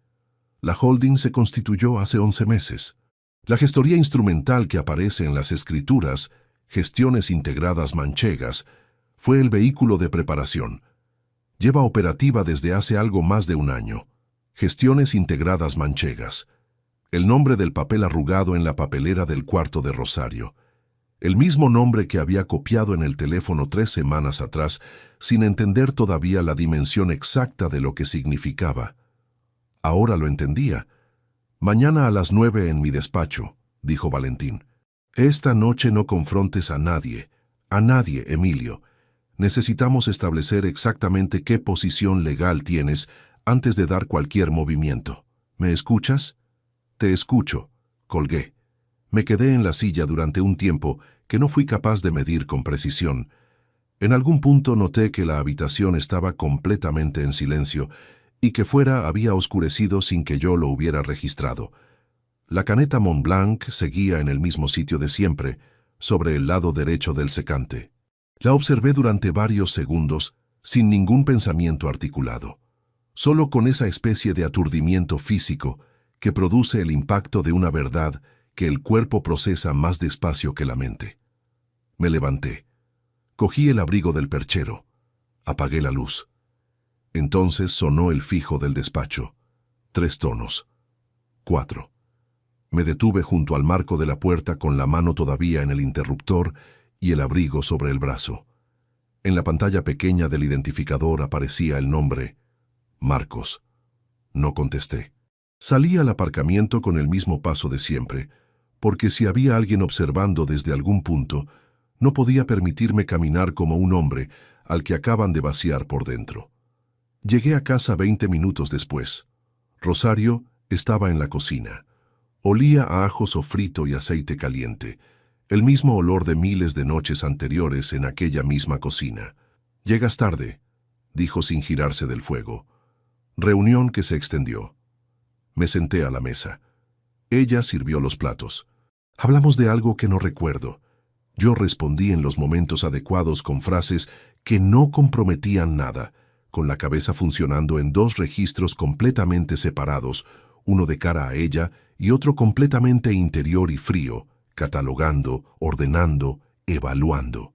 La holding se constituyó hace 11 meses. La gestoría instrumental que aparece en las escrituras, Gestiones Integradas Manchegas, fue el vehículo de preparación. Lleva operativa desde hace algo más de 1 año. Gestiones Integradas Manchegas. El nombre del papel arrugado en la papelera del cuarto de Rosario. El mismo nombre que había copiado en el teléfono 3 semanas atrás, sin entender todavía la dimensión exacta de lo que significaba. Ahora lo entendía. Mañana a las 9 en mi despacho, dijo Valentín. Esta noche no confrontes a nadie, Emilio. Necesitamos establecer exactamente qué posición legal tienes antes de dar cualquier movimiento. ¿Me escuchas? Te escucho, colgué. Me quedé en la silla durante un tiempo que no fui capaz de medir con precisión. En algún punto noté que la habitación estaba completamente en silencio y que fuera había oscurecido sin que yo lo hubiera registrado. La caneta Montblanc seguía en el mismo sitio de siempre, sobre el lado derecho del secante. La observé durante varios segundos, sin ningún pensamiento articulado, solo con esa especie de aturdimiento físico que produce el impacto de una verdad que el cuerpo procesa más despacio que la mente. Me levanté. Cogí el abrigo del perchero. Apagué la luz. Entonces sonó el fijo del despacho. 3 tonos. 4. Me detuve junto al marco de la puerta con la mano todavía en el interruptor y el abrigo sobre el brazo. En la pantalla pequeña del identificador aparecía el nombre Marcos. No contesté. Salí al aparcamiento con el mismo paso de siempre, porque si había alguien observando desde algún punto, no podía permitirme caminar como un hombre al que acaban de vaciar por dentro. Llegué a casa 20 minutos después. Rosario estaba en la cocina. Olía a ajo sofrito y aceite caliente, el mismo olor de miles de noches anteriores en aquella misma cocina. «Llegas tarde», dijo sin girarse del fuego. Reunión que se extendió. Me senté a la mesa. Ella sirvió los platos. Hablamos de algo que no recuerdo. Yo respondí en los momentos adecuados con frases que no comprometían nada, con la cabeza funcionando en 2 registros completamente separados, uno de cara a ella y otro completamente interior y frío, catalogando, ordenando, evaluando.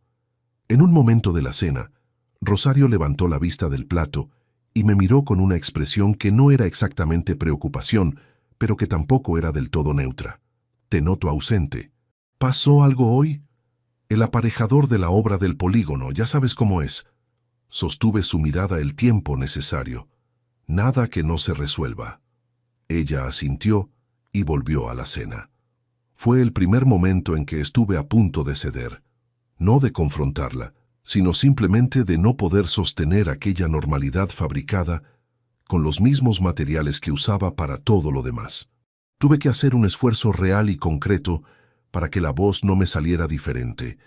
En un momento de la cena, Rosario levantó la vista del plato y me miró con una expresión que no era exactamente preocupación, pero que tampoco era del todo neutra. «Te noto ausente. ¿Pasó algo hoy?» «El aparejador de la obra del polígono, ya sabes cómo es». Sostuve su mirada el tiempo necesario. «Nada que no se resuelva». Ella asintió y volvió a la cena. Fue el primer momento en que estuve a punto de ceder. No de confrontarla, sino simplemente de no poder sostener aquella normalidad fabricada con los mismos materiales que usaba para todo lo demás. Tuve que hacer un esfuerzo real y concreto para que la voz no me saliera diferente,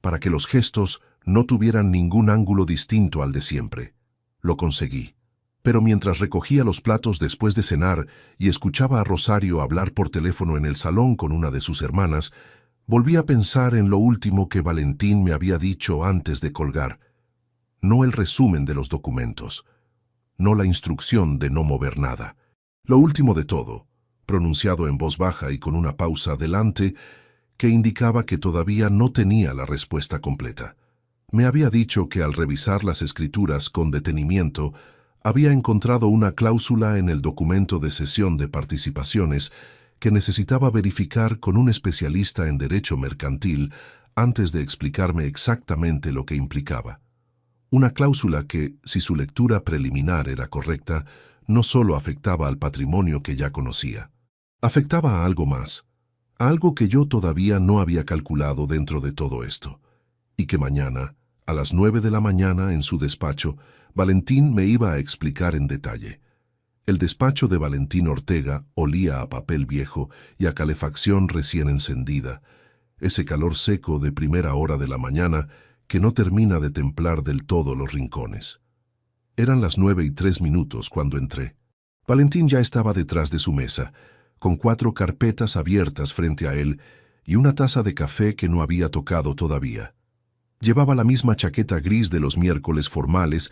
para que los gestos no tuvieran ningún ángulo distinto al de siempre. Lo conseguí. Pero mientras recogía los platos después de cenar y escuchaba a Rosario hablar por teléfono en el salón con una de sus hermanas, volví a pensar en lo último que Valentín me había dicho antes de colgar. No el resumen de los documentos, no la instrucción de no mover nada. Lo último de todo, pronunciado en voz baja y con una pausa delante, que indicaba que todavía no tenía la respuesta completa. Me había dicho que al revisar las escrituras con detenimiento, había encontrado una cláusula en el documento de cesión de participaciones que necesitaba verificar con un especialista en derecho mercantil antes de explicarme exactamente lo que implicaba. Una cláusula que, si su lectura preliminar era correcta, no solo afectaba al patrimonio que ya conocía. Afectaba a algo más, a algo que yo todavía no había calculado dentro de todo esto, y que mañana, a las 9 de la mañana en su despacho, Valentín me iba a explicar en detalle. El despacho de Valentín Ortega olía a papel viejo y a calefacción recién encendida, ese calor seco de primera hora de la mañana que no termina de templar del todo los rincones. Eran las 9:03 cuando entré. Valentín ya estaba detrás de su mesa, con 4 carpetas abiertas frente a él y una taza de café que no había tocado todavía. Llevaba la misma chaqueta gris de los miércoles formales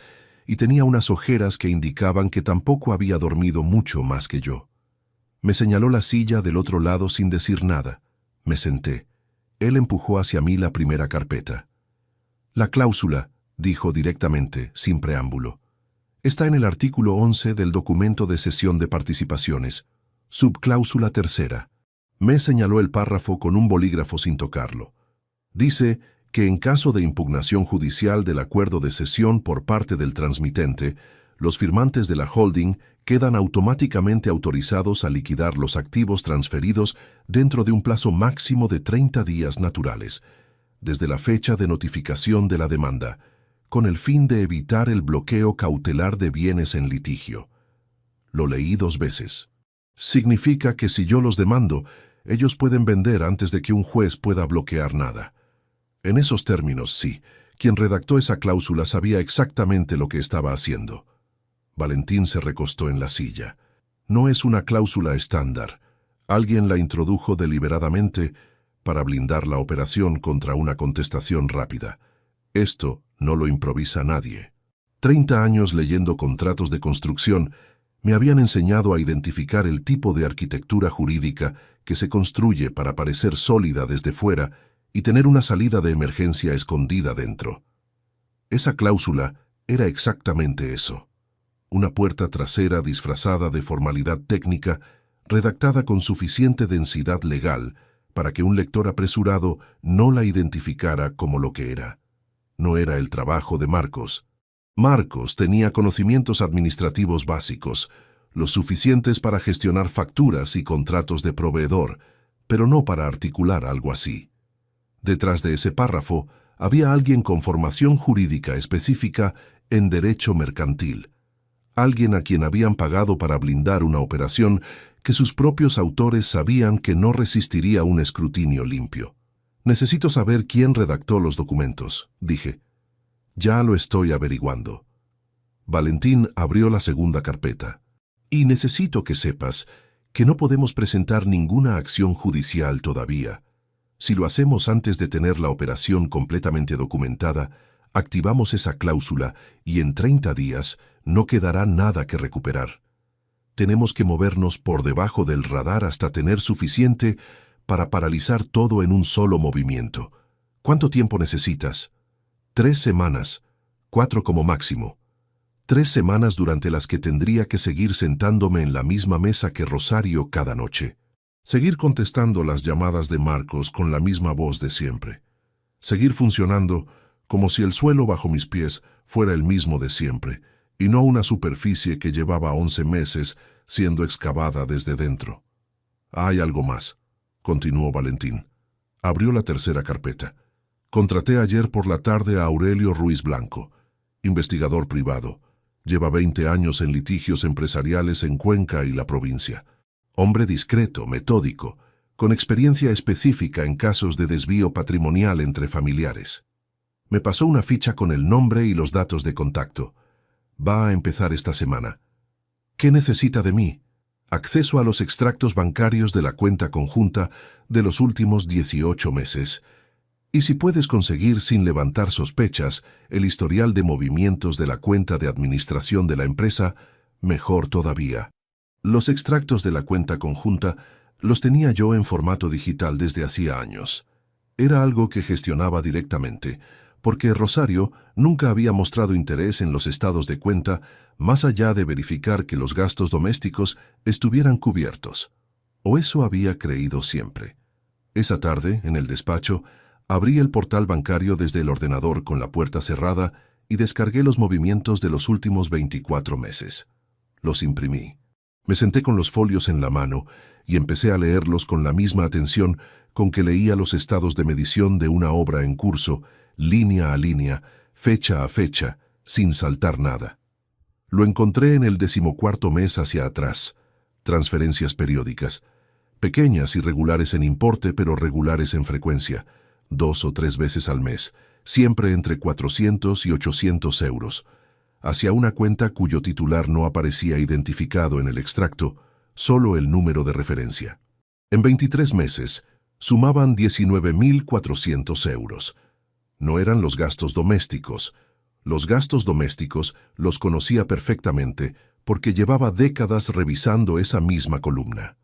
y tenía unas ojeras que indicaban que tampoco había dormido mucho más que yo. Me señaló la silla del otro lado sin decir nada. Me senté. Él empujó hacia mí la primera carpeta. «La cláusula», dijo directamente, sin preámbulo, «está en el artículo 11 del documento de cesión de participaciones, subcláusula tercera». Me señaló el párrafo con un bolígrafo sin tocarlo. Dice que en caso de impugnación judicial del acuerdo de cesión por parte del transmitente, los firmantes de la holding quedan automáticamente autorizados a liquidar los activos transferidos dentro de un plazo máximo de 30 días naturales, desde la fecha de notificación de la demanda, con el fin de evitar el bloqueo cautelar de bienes en litigio. Lo leí 2 veces. Significa que si yo los demando, ellos pueden vender antes de que un juez pueda bloquear nada. En esos términos, sí, quien redactó esa cláusula sabía exactamente lo que estaba haciendo. Valentín se recostó en la silla. No es una cláusula estándar. Alguien la introdujo deliberadamente para blindar la operación contra una contestación rápida. Esto no lo improvisa nadie. 30 años leyendo contratos de construcción me habían enseñado a identificar el tipo de arquitectura jurídica que se construye para parecer sólida desde fuera y tener una salida de emergencia escondida dentro. Esa cláusula era exactamente eso. Una puerta trasera disfrazada de formalidad técnica, redactada con suficiente densidad legal para que un lector apresurado no la identificara como lo que era. No era el trabajo de Marcos. Marcos tenía conocimientos administrativos básicos, los suficientes para gestionar facturas y contratos de proveedor, pero no para articular algo así. Detrás de ese párrafo había alguien con formación jurídica específica en derecho mercantil, alguien a quien habían pagado para blindar una operación que sus propios autores sabían que no resistiría un escrutinio limpio. «Necesito saber quién redactó los documentos», dije. «Ya lo estoy averiguando». Valentín abrió la segunda carpeta. «Y necesito que sepas que no podemos presentar ninguna acción judicial todavía. Si lo hacemos antes de tener la operación completamente documentada, activamos esa cláusula y en 30 días no quedará nada que recuperar. Tenemos que movernos por debajo del radar hasta tener suficiente para paralizar todo en un solo movimiento. ¿Cuánto tiempo necesitas?» 3 semanas, 4 como máximo. 3 semanas durante las que tendría que seguir sentándome en la misma mesa que Rosario cada noche. Seguir contestando las llamadas de Marcos con la misma voz de siempre. Seguir funcionando como si el suelo bajo mis pies fuera el mismo de siempre, y no una superficie que llevaba 11 meses siendo excavada desde dentro. Hay algo más, continuó Valentín. Abrió la tercera carpeta. Contraté ayer por la tarde a Aurelio Ruiz Blanco, investigador privado. Lleva 20 años en litigios empresariales en Cuenca y la provincia. Hombre discreto, metódico, con experiencia específica en casos de desvío patrimonial entre familiares. Me pasó una ficha con el nombre y los datos de contacto. Va a empezar esta semana. ¿Qué necesita de mí? Acceso a los extractos bancarios de la cuenta conjunta de los últimos 18 meses. Y si puedes conseguir sin levantar sospechas el historial de movimientos de la cuenta de administración de la empresa, mejor todavía. Los extractos de la cuenta conjunta los tenía yo en formato digital desde hacía años. Era algo que gestionaba directamente, porque Rosario nunca había mostrado interés en los estados de cuenta más allá de verificar que los gastos domésticos estuvieran cubiertos. O eso había creído siempre. Esa tarde, en el despacho, abrí el portal bancario desde el ordenador con la puerta cerrada y descargué los movimientos de los últimos 24 meses. Los imprimí. Me senté con los folios en la mano y empecé a leerlos con la misma atención con que leía los estados de medición de una obra en curso, línea a línea, fecha a fecha, sin saltar nada. Lo encontré en el 14º mes hacia atrás. Transferencias periódicas. Pequeñas y regulares en importe, pero regulares en frecuencia. 2 o 3 veces al mes, siempre entre 400 y 800 euros, hacia una cuenta cuyo titular no aparecía identificado en el extracto, solo el número de referencia. En 23 meses, sumaban 19.400 euros. No eran los gastos domésticos. Los gastos domésticos los conocía perfectamente porque llevaba décadas revisando esa misma columna.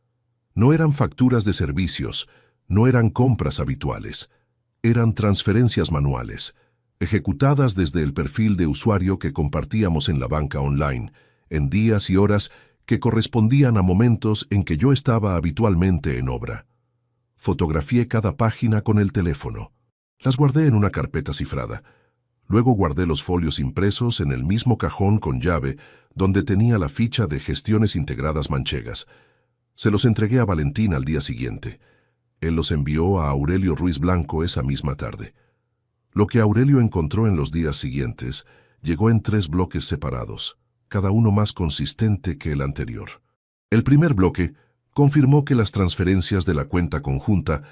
No eran facturas de servicios, no eran compras habituales. Eran transferencias manuales, ejecutadas desde el perfil de usuario que compartíamos en la banca online, en días y horas que correspondían a momentos en que yo estaba habitualmente en obra. Fotografié cada página con el teléfono. Las guardé en una carpeta cifrada. Luego guardé los folios impresos en el mismo cajón con llave donde tenía la ficha de Gestiones Integradas Manchegas. Se los entregué a Valentín al día siguiente. Él los envió a Aurelio Ruiz Blanco esa misma tarde. Lo que Aurelio encontró en los días siguientes llegó en 3 bloques separados, cada uno más consistente que el anterior. El primer bloque confirmó que las transferencias de la cuenta conjunta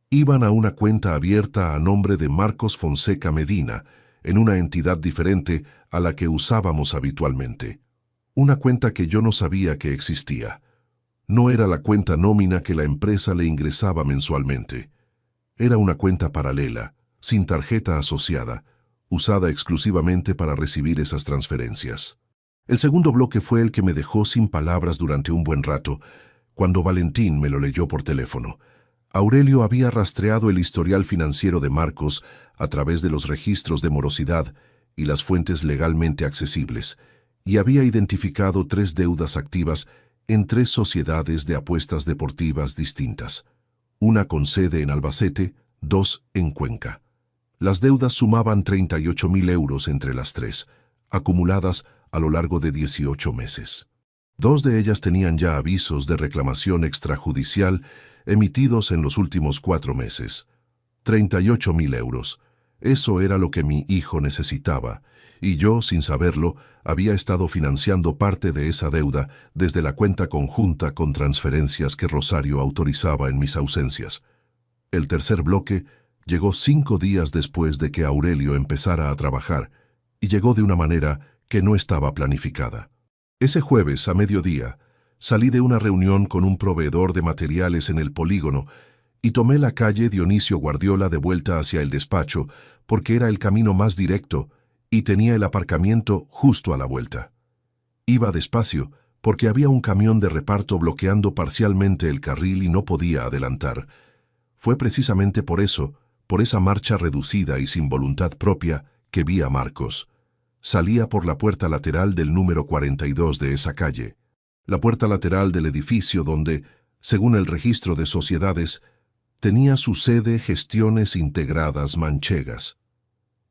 iban a una cuenta abierta a nombre de Marcos Fonseca Medina, en una entidad diferente a la que usábamos habitualmente. Una cuenta que yo no sabía que existía. No era la cuenta nómina que la empresa le ingresaba mensualmente. Era una cuenta paralela, sin tarjeta asociada, usada exclusivamente para recibir esas transferencias. El segundo bloque fue el que me dejó sin palabras durante un buen rato, cuando Valentín me lo leyó por teléfono. Aurelio había rastreado el historial financiero de Marcos a través de los registros de morosidad y las fuentes legalmente accesibles, y había identificado 3 deudas activas en 3 sociedades de apuestas deportivas distintas, una con sede en Albacete, 2 en Cuenca. Las deudas sumaban 38.000 euros entre las 3, acumuladas a lo largo de 18 meses. 2 de ellas tenían ya avisos de reclamación extrajudicial emitidos en los últimos 4 meses. 38.000 euros. Eso era lo que mi hijo necesitaba, y yo, sin saberlo, había estado financiando parte de esa deuda desde la cuenta conjunta con transferencias que Rosario autorizaba en mis ausencias. El tercer bloque llegó 5 días después de que Aurelio empezara a trabajar, y llegó de una manera que no estaba planificada. Ese jueves, a mediodía, salí de una reunión con un proveedor de materiales en el polígono y tomé la calle Dionisio Guardiola de vuelta hacia el despacho porque era el camino más directo y tenía el aparcamiento justo a la vuelta. Iba despacio porque había un camión de reparto bloqueando parcialmente el carril y no podía adelantar. Fue precisamente por eso, por esa marcha reducida y sin voluntad propia, que vi a Marcos. Salía por la puerta lateral del número 42 de esa calle, la puerta lateral del edificio donde, según el registro de sociedades, tenía su sede Gestiones Integradas Manchegas.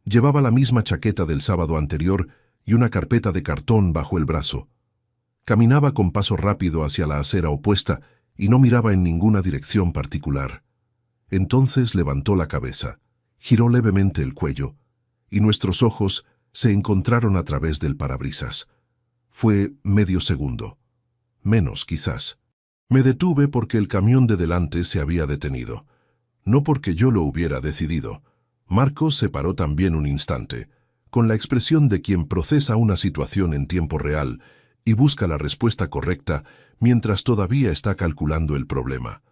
Llevaba la misma chaqueta del sábado anterior y una carpeta de cartón bajo el brazo. Caminaba con paso rápido hacia la acera opuesta y no miraba en ninguna dirección particular. Entonces levantó la cabeza, giró levemente el cuello, y nuestros ojos se encontraron a través del parabrisas. Fue medio segundo. Menos, quizás. Me detuve porque el camión de delante se había detenido. No porque yo lo hubiera decidido. Marcos se paró también un instante, con la expresión de quien procesa una situación en tiempo real y busca la respuesta correcta mientras todavía está calculando el problema.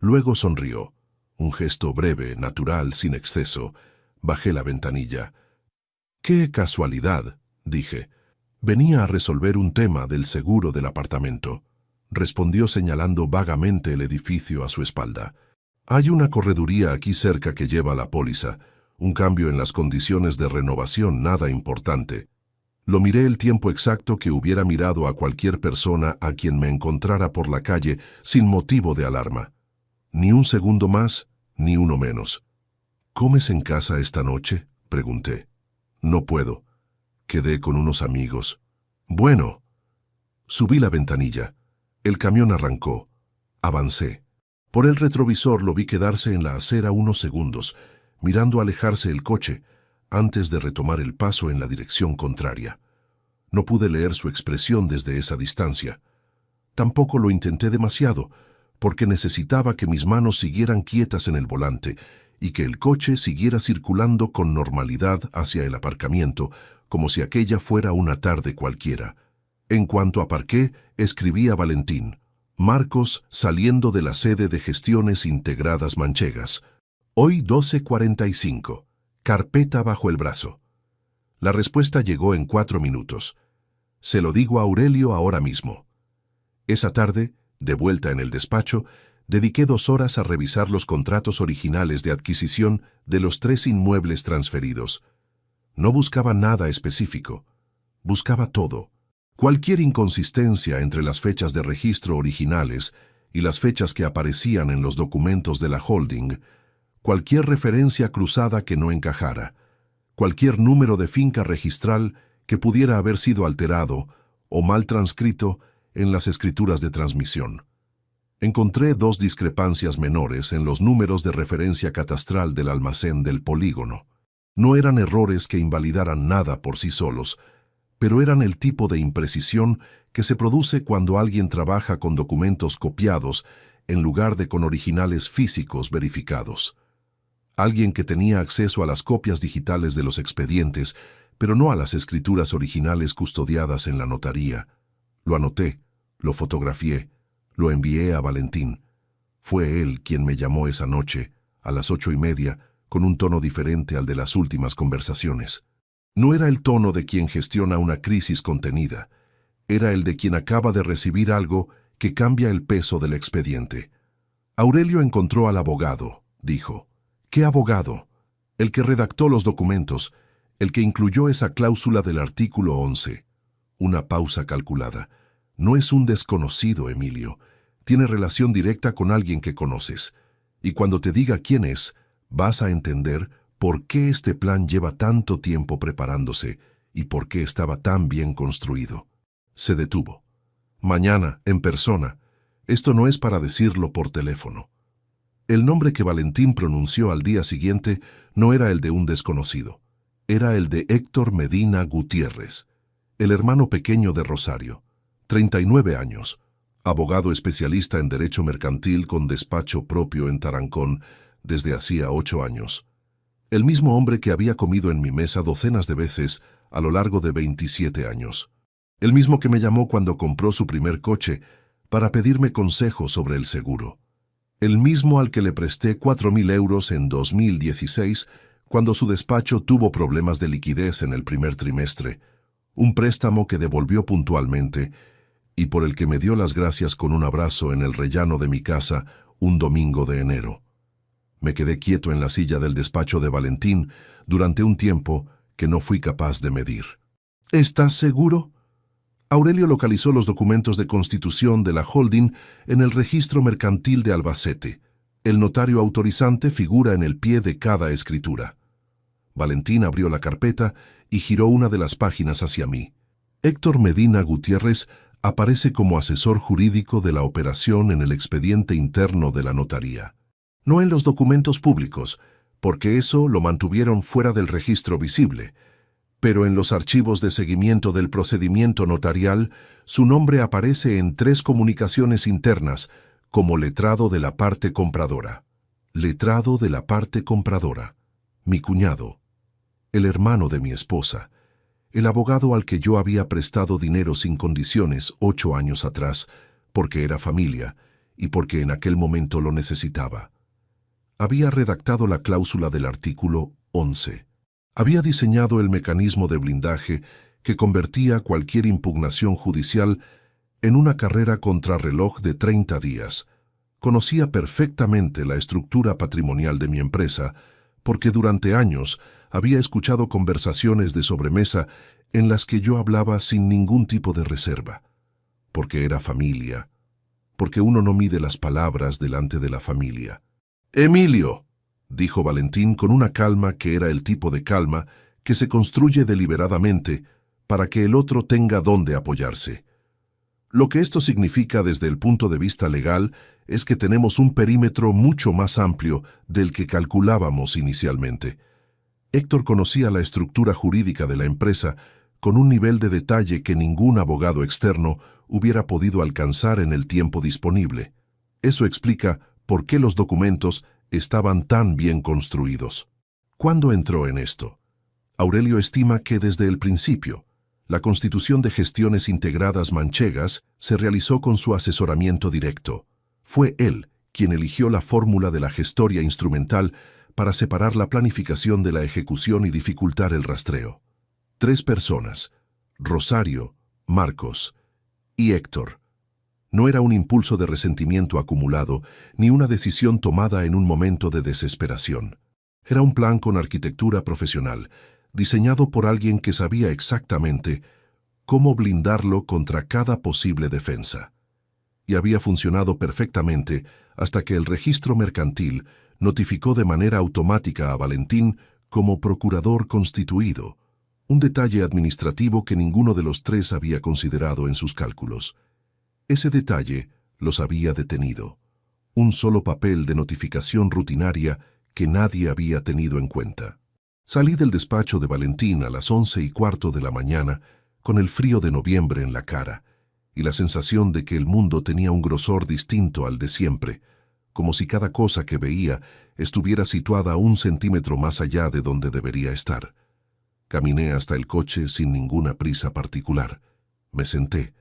Luego sonrió. Un gesto breve, natural, sin exceso. Bajé la ventanilla. «¡Qué casualidad!», dije. «Venía a resolver un tema del seguro del apartamento», respondió señalando vagamente el edificio a su espalda. «Hay una correduría aquí cerca que lleva la póliza, un cambio en las condiciones de renovación nada importante». Lo miré el tiempo exacto que hubiera mirado a cualquier persona a quien me encontrara por la calle sin motivo de alarma. Ni un segundo más, ni uno menos. «¿Comes en casa esta noche?», pregunté. «No puedo. Quedé con unos amigos». «Bueno». Subí la ventanilla. El camión arrancó. Avancé. Por el retrovisor lo vi quedarse en la acera unos segundos, mirando alejarse el coche, antes de retomar el paso en la dirección contraria. No pude leer su expresión desde esa distancia. Tampoco lo intenté demasiado, porque necesitaba que mis manos siguieran quietas en el volante y que el coche siguiera circulando con normalidad hacia el aparcamiento, como si aquella fuera una tarde cualquiera. En cuanto aparqué, escribí a Valentín: «Marcos saliendo de la sede de Gestiones Integradas Manchegas. Hoy 12:45. Carpeta bajo el brazo». La respuesta llegó en 4 minutos. «Se lo digo a Aurelio ahora mismo». Esa tarde, de vuelta en el despacho, dediqué 2 horas a revisar los contratos originales de adquisición de los 3 inmuebles transferidos. No buscaba nada específico. Buscaba todo. Cualquier inconsistencia entre las fechas de registro originales y las fechas que aparecían en los documentos de la holding, cualquier referencia cruzada que no encajara, cualquier número de finca registral que pudiera haber sido alterado o mal transcrito en las escrituras de transmisión. Encontré 2 discrepancias menores en los números de referencia catastral del almacén del polígono. No eran errores que invalidaran nada por sí solos, pero eran el tipo de imprecisión que se produce cuando alguien trabaja con documentos copiados en lugar de con originales físicos verificados. Alguien que tenía acceso a las copias digitales de los expedientes, pero no a las escrituras originales custodiadas en la notaría. Lo anoté, lo fotografié, lo envié a Valentín. Fue él quien me llamó esa noche, a las 8:30, con un tono diferente al de las últimas conversaciones. No era el tono de quien gestiona una crisis contenida, era el de quien acaba de recibir algo que cambia el peso del expediente. «Aurelio encontró al abogado», dijo. «¿Qué abogado?» «El que redactó los documentos, el que incluyó esa cláusula del artículo 11. Una pausa calculada. «No es un desconocido, Emilio. Tiene relación directa con alguien que conoces. Y cuando te diga quién es, vas a entender por qué este plan lleva tanto tiempo preparándose y por qué estaba tan bien construido». Se detuvo. «Mañana, en persona. Esto no es para decirlo por teléfono». El nombre que Valentín pronunció al día siguiente no era el de un desconocido. Era el de Héctor Medina Gutiérrez, el hermano pequeño de Rosario. 39 años, abogado especialista en derecho mercantil con despacho propio en Tarancón desde hacía 8 años. El mismo hombre que había comido en mi mesa docenas de veces a lo largo de 27 años. El mismo que me llamó cuando compró su primer coche para pedirme consejo sobre el seguro. El mismo al que le presté 4.000 euros en 2016 cuando su despacho tuvo problemas de liquidez en el primer trimestre, un préstamo que devolvió puntualmente y por el que me dio las gracias con un abrazo en el rellano de mi casa un domingo de enero. Me quedé quieto en la silla del despacho de Valentín durante un tiempo que no fui capaz de medir. ¿Estás seguro? Aurelio localizó los documentos de constitución de la holding en el registro mercantil de Albacete. El notario autorizante figura en el pie de cada escritura. Valentín abrió la carpeta y giró una de las páginas hacia mí. Héctor Medina Gutiérrez aparece como asesor jurídico de la operación en el expediente interno de la notaría. No en los documentos públicos, porque eso lo mantuvieron fuera del registro visible, pero en los archivos de seguimiento del procedimiento notarial, su nombre aparece en 3 comunicaciones internas como letrado de la parte compradora. Letrado de la parte compradora. Mi cuñado. El hermano de mi esposa. El abogado al que yo había prestado dinero sin condiciones 8 años atrás, porque era familia y porque en aquel momento lo necesitaba. Había redactado la cláusula del artículo 11. Había diseñado el mecanismo de blindaje que convertía cualquier impugnación judicial en una carrera contrarreloj de 30 días. Conocía perfectamente la estructura patrimonial de mi empresa, porque durante años había escuchado conversaciones de sobremesa en las que yo hablaba sin ningún tipo de reserva. Porque era familia. Porque uno no mide las palabras delante de la familia. «Emilio», dijo Valentín con una calma que era el tipo de calma que se construye deliberadamente para que el otro tenga dónde apoyarse. Lo que esto significa desde el punto de vista legal es que tenemos un perímetro mucho más amplio del que calculábamos inicialmente. Héctor conocía la estructura jurídica de la empresa con un nivel de detalle que ningún abogado externo hubiera podido alcanzar en el tiempo disponible. Eso explica por qué los documentos estaban tan bien construidos. ¿Cuándo entró en esto? Aurelio estima que desde el principio, la constitución de gestiones integradas manchegas se realizó con su asesoramiento directo. Fue él quien eligió la fórmula de la gestoria instrumental para separar la planificación de la ejecución y dificultar el rastreo. 3 personas, Rosario, Marcos y Héctor. No era un impulso de resentimiento acumulado, ni una decisión tomada en un momento de desesperación. Era un plan con arquitectura profesional, diseñado por alguien que sabía exactamente cómo blindarlo contra cada posible defensa. Y había funcionado perfectamente hasta que el registro mercantil notificó de manera automática a Valentín como procurador constituido, un detalle administrativo que ninguno de los 3 había considerado en sus cálculos. Ese detalle los había detenido. Un solo papel de notificación rutinaria que nadie había tenido en cuenta. Salí del despacho de Valentín a las 11:15 de la mañana con el frío de noviembre en la cara y la sensación de que el mundo tenía un grosor distinto al de siempre, como si cada cosa que veía estuviera situada 1 centímetro más allá de donde debería estar. Caminé hasta el coche sin ninguna prisa particular. Me senté.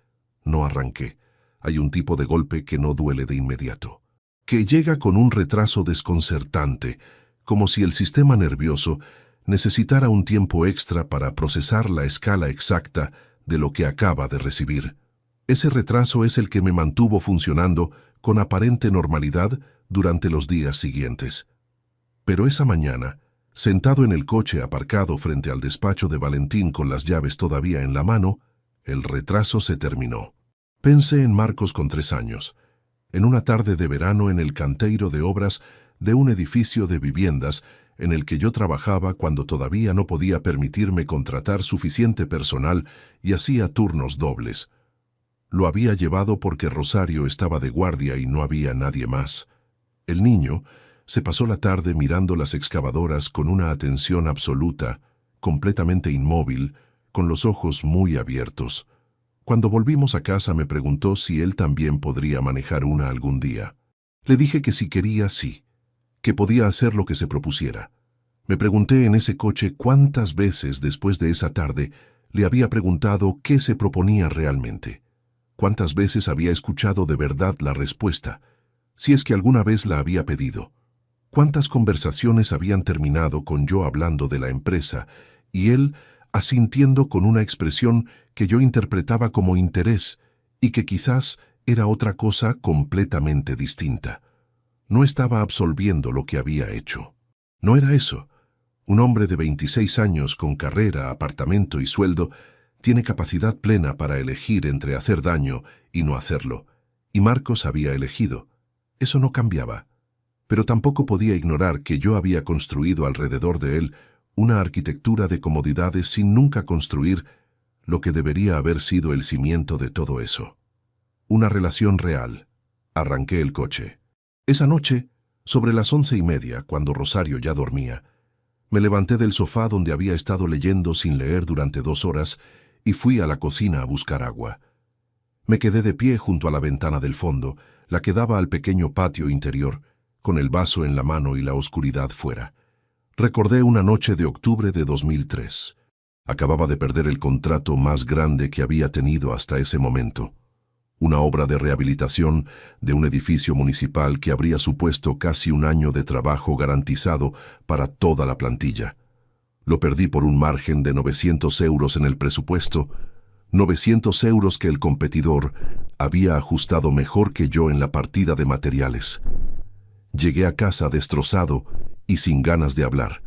No arranqué. Hay un tipo de golpe que no duele de inmediato, que llega con un retraso desconcertante, como si el sistema nervioso necesitara un tiempo extra para procesar la escala exacta de lo que acaba de recibir. Ese retraso es el que me mantuvo funcionando con aparente normalidad durante los días siguientes. Pero esa mañana, sentado en el coche aparcado frente al despacho de Valentín con las llaves todavía en la mano, el retraso se terminó. Pensé en Marcos con 3 años, en una tarde de verano en el canteiro de obras de un edificio de viviendas en el que yo trabajaba cuando todavía no podía permitirme contratar suficiente personal y hacía turnos dobles. Lo había llevado porque Rosario estaba de guardia y no había nadie más. El niño se pasó la tarde mirando las excavadoras con una atención absoluta, completamente inmóvil, con los ojos muy abiertos. Cuando volvimos a casa me preguntó si él también podría manejar una algún día. Le dije que si quería, sí, que podía hacer lo que se propusiera. Me pregunté en ese coche cuántas veces después de esa tarde le había preguntado qué se proponía realmente. Cuántas veces había escuchado de verdad la respuesta, si es que alguna vez la había pedido. Cuántas conversaciones habían terminado con yo hablando de la empresa y él asintiendo con una expresión que yo interpretaba como interés y que quizás era otra cosa completamente distinta. No estaba absolviendo lo que había hecho. No era eso. Un hombre de 26 años con carrera, apartamento y sueldo Tiene capacidad plena para elegir entre hacer daño y no hacerlo, y Marcos había elegido. Eso no cambiaba. Pero tampoco podía ignorar que yo había construido alrededor de él una arquitectura de comodidades sin nunca construir lo que debería haber sido el cimiento de todo eso. Una relación real. Arranqué el coche. Esa noche, sobre las 11:30, cuando Rosario ya dormía, me levanté del sofá donde había estado leyendo sin leer durante 2 horas y fui a la cocina a buscar agua. Me quedé de pie junto a la ventana del fondo, la que daba al pequeño patio interior, con el vaso en la mano y la oscuridad fuera. Recordé una noche de octubre de 2003. Acababa de perder el contrato más grande que había tenido hasta ese momento. Una obra de rehabilitación de un edificio municipal que habría supuesto casi un año de trabajo garantizado para toda la plantilla. Lo perdí por un margen de 900 euros en el presupuesto, 900 euros que el competidor había ajustado mejor que yo en la partida de materiales. Llegué a casa destrozado y sin ganas de hablar.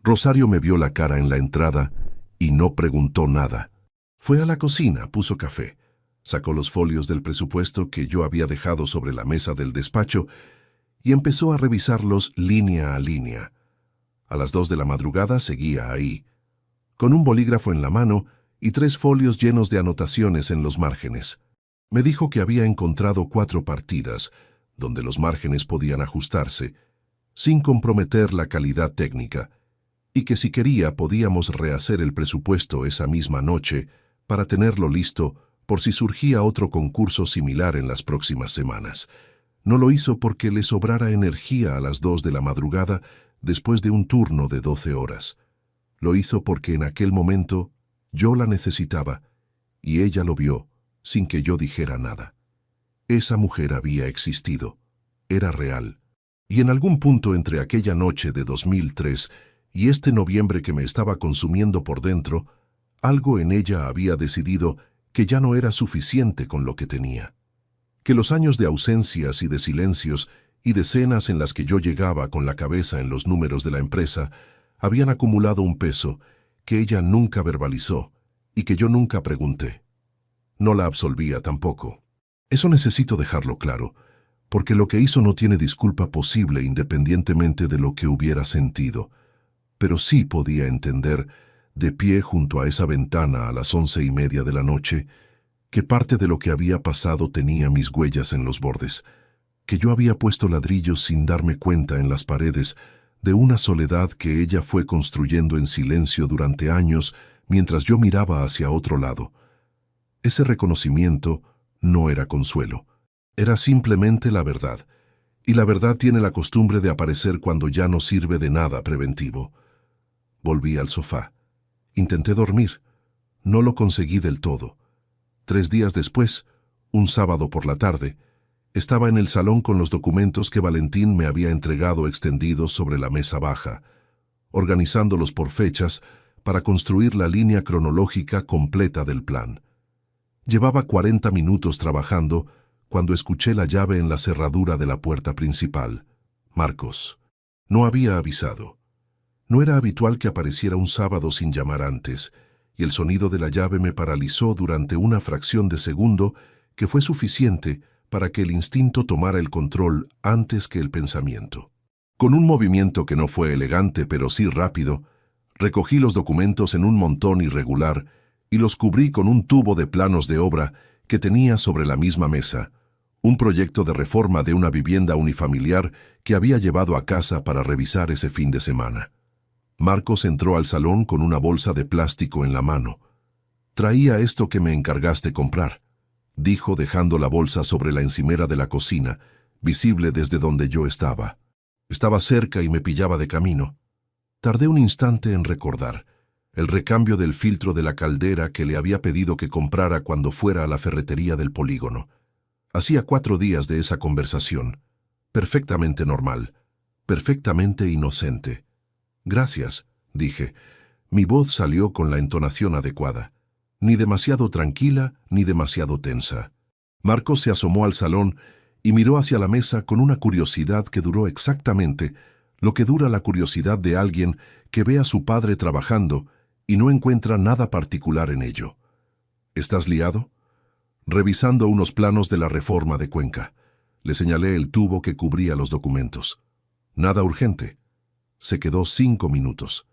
Rosario me vio la cara en la entrada y no preguntó nada. Fue a la cocina, puso café. Sacó los folios del presupuesto que yo había dejado sobre la mesa del despacho y empezó a revisarlos línea a línea. A las 2 de la madrugada seguía ahí, con un bolígrafo en la mano y 3 folios llenos de anotaciones en los márgenes. Me dijo que había encontrado 4 partidas, donde los márgenes podían ajustarse, sin comprometer la calidad técnica, y que si quería podíamos rehacer el presupuesto esa misma noche para tenerlo listo por si surgía otro concurso similar en las próximas semanas. No lo hizo porque le sobrara energía a las 2 de la madrugada después de un turno de 12 horas. Lo hizo porque en aquel momento yo la necesitaba y ella lo vio sin que yo dijera nada. Esa mujer había existido, era real, y en algún punto entre aquella noche de 2003 y este noviembre que me estaba consumiendo por dentro, algo en ella había decidido que ya no era suficiente con lo que tenía. Que los años de ausencias y de silencios y de cenas en las que yo llegaba con la cabeza en los números de la empresa habían acumulado un peso que ella nunca verbalizó y que yo nunca pregunté. No la absolvía tampoco. Eso necesito dejarlo claro, porque lo que hizo no tiene disculpa posible independientemente de lo que hubiera sentido. Pero sí podía entender, de pie junto a esa ventana a las 11:30 de la noche, que parte de lo que había pasado tenía mis huellas en los bordes, que yo había puesto ladrillos sin darme cuenta en las paredes de una soledad que ella fue construyendo en silencio durante años mientras yo miraba hacia otro lado. Ese reconocimiento no era consuelo, era simplemente la verdad, y la verdad tiene la costumbre de aparecer cuando ya no sirve de nada preventivo. Volví al sofá. Intenté dormir. No lo conseguí del todo. 3 días después, un sábado por la tarde, estaba en el salón con los documentos que Valentín me había entregado extendidos sobre la mesa baja, organizándolos por fechas para construir la línea cronológica completa del plan. Llevaba 40 minutos trabajando cuando escuché la llave en la cerradura de la puerta principal. Marcos. No había avisado. No era habitual que apareciera un sábado sin llamar antes, y el sonido de la llave me paralizó durante una fracción de segundo que fue suficiente para que el instinto tomara el control antes que el pensamiento. Con un movimiento que no fue elegante pero sí rápido, recogí los documentos en un montón irregular y los cubrí con un tubo de planos de obra que tenía sobre la misma mesa, un proyecto de reforma de una vivienda unifamiliar que había llevado a casa para revisar ese fin de semana. Marcos entró al salón con una bolsa de plástico en la mano. «Traía esto que me encargaste comprar», dijo dejando la bolsa sobre la encimera de la cocina, visible desde donde yo estaba. Estaba cerca y me pillaba de camino. Tardé un instante en recordar el recambio del filtro de la caldera que le había pedido que comprara cuando fuera a la ferretería del polígono. Hacía 4 días de esa conversación. Perfectamente normal, perfectamente inocente. «Gracias», dije. Mi voz salió con la entonación adecuada. Ni demasiado tranquila, ni demasiado tensa. Marcos se asomó al salón y miró hacia la mesa con una curiosidad que duró exactamente lo que dura la curiosidad de alguien que ve a su padre trabajando y no encuentra nada particular en ello. ¿Estás liado? Revisando unos planos de la reforma de Cuenca. Le señalé el tubo que cubría los documentos. Nada urgente. Se quedó 5 minutos.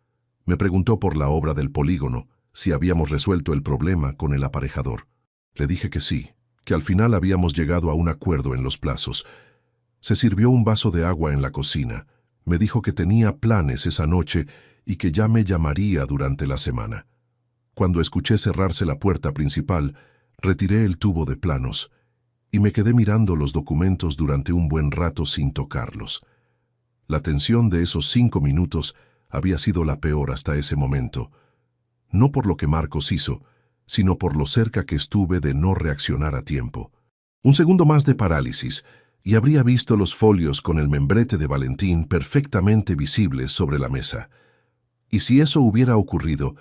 Me preguntó por la obra del polígono, si habíamos resuelto el problema con el aparejador. Le dije que sí, que al final habíamos llegado a un acuerdo en los plazos. Se sirvió un vaso de agua en la cocina. Me dijo que tenía planes esa noche y que ya me llamaría durante la semana. Cuando escuché cerrarse la puerta principal, retiré el tubo de planos y me quedé mirando los documentos durante un buen rato sin tocarlos. La tensión de esos 5 minutos había sido la peor hasta ese momento, no por lo que Marcos hizo, sino por lo cerca que estuve de no reaccionar a tiempo. Un segundo más de parálisis, y habría visto los folios con el membrete de Valentín perfectamente visibles sobre la mesa. Y si eso hubiera ocurrido,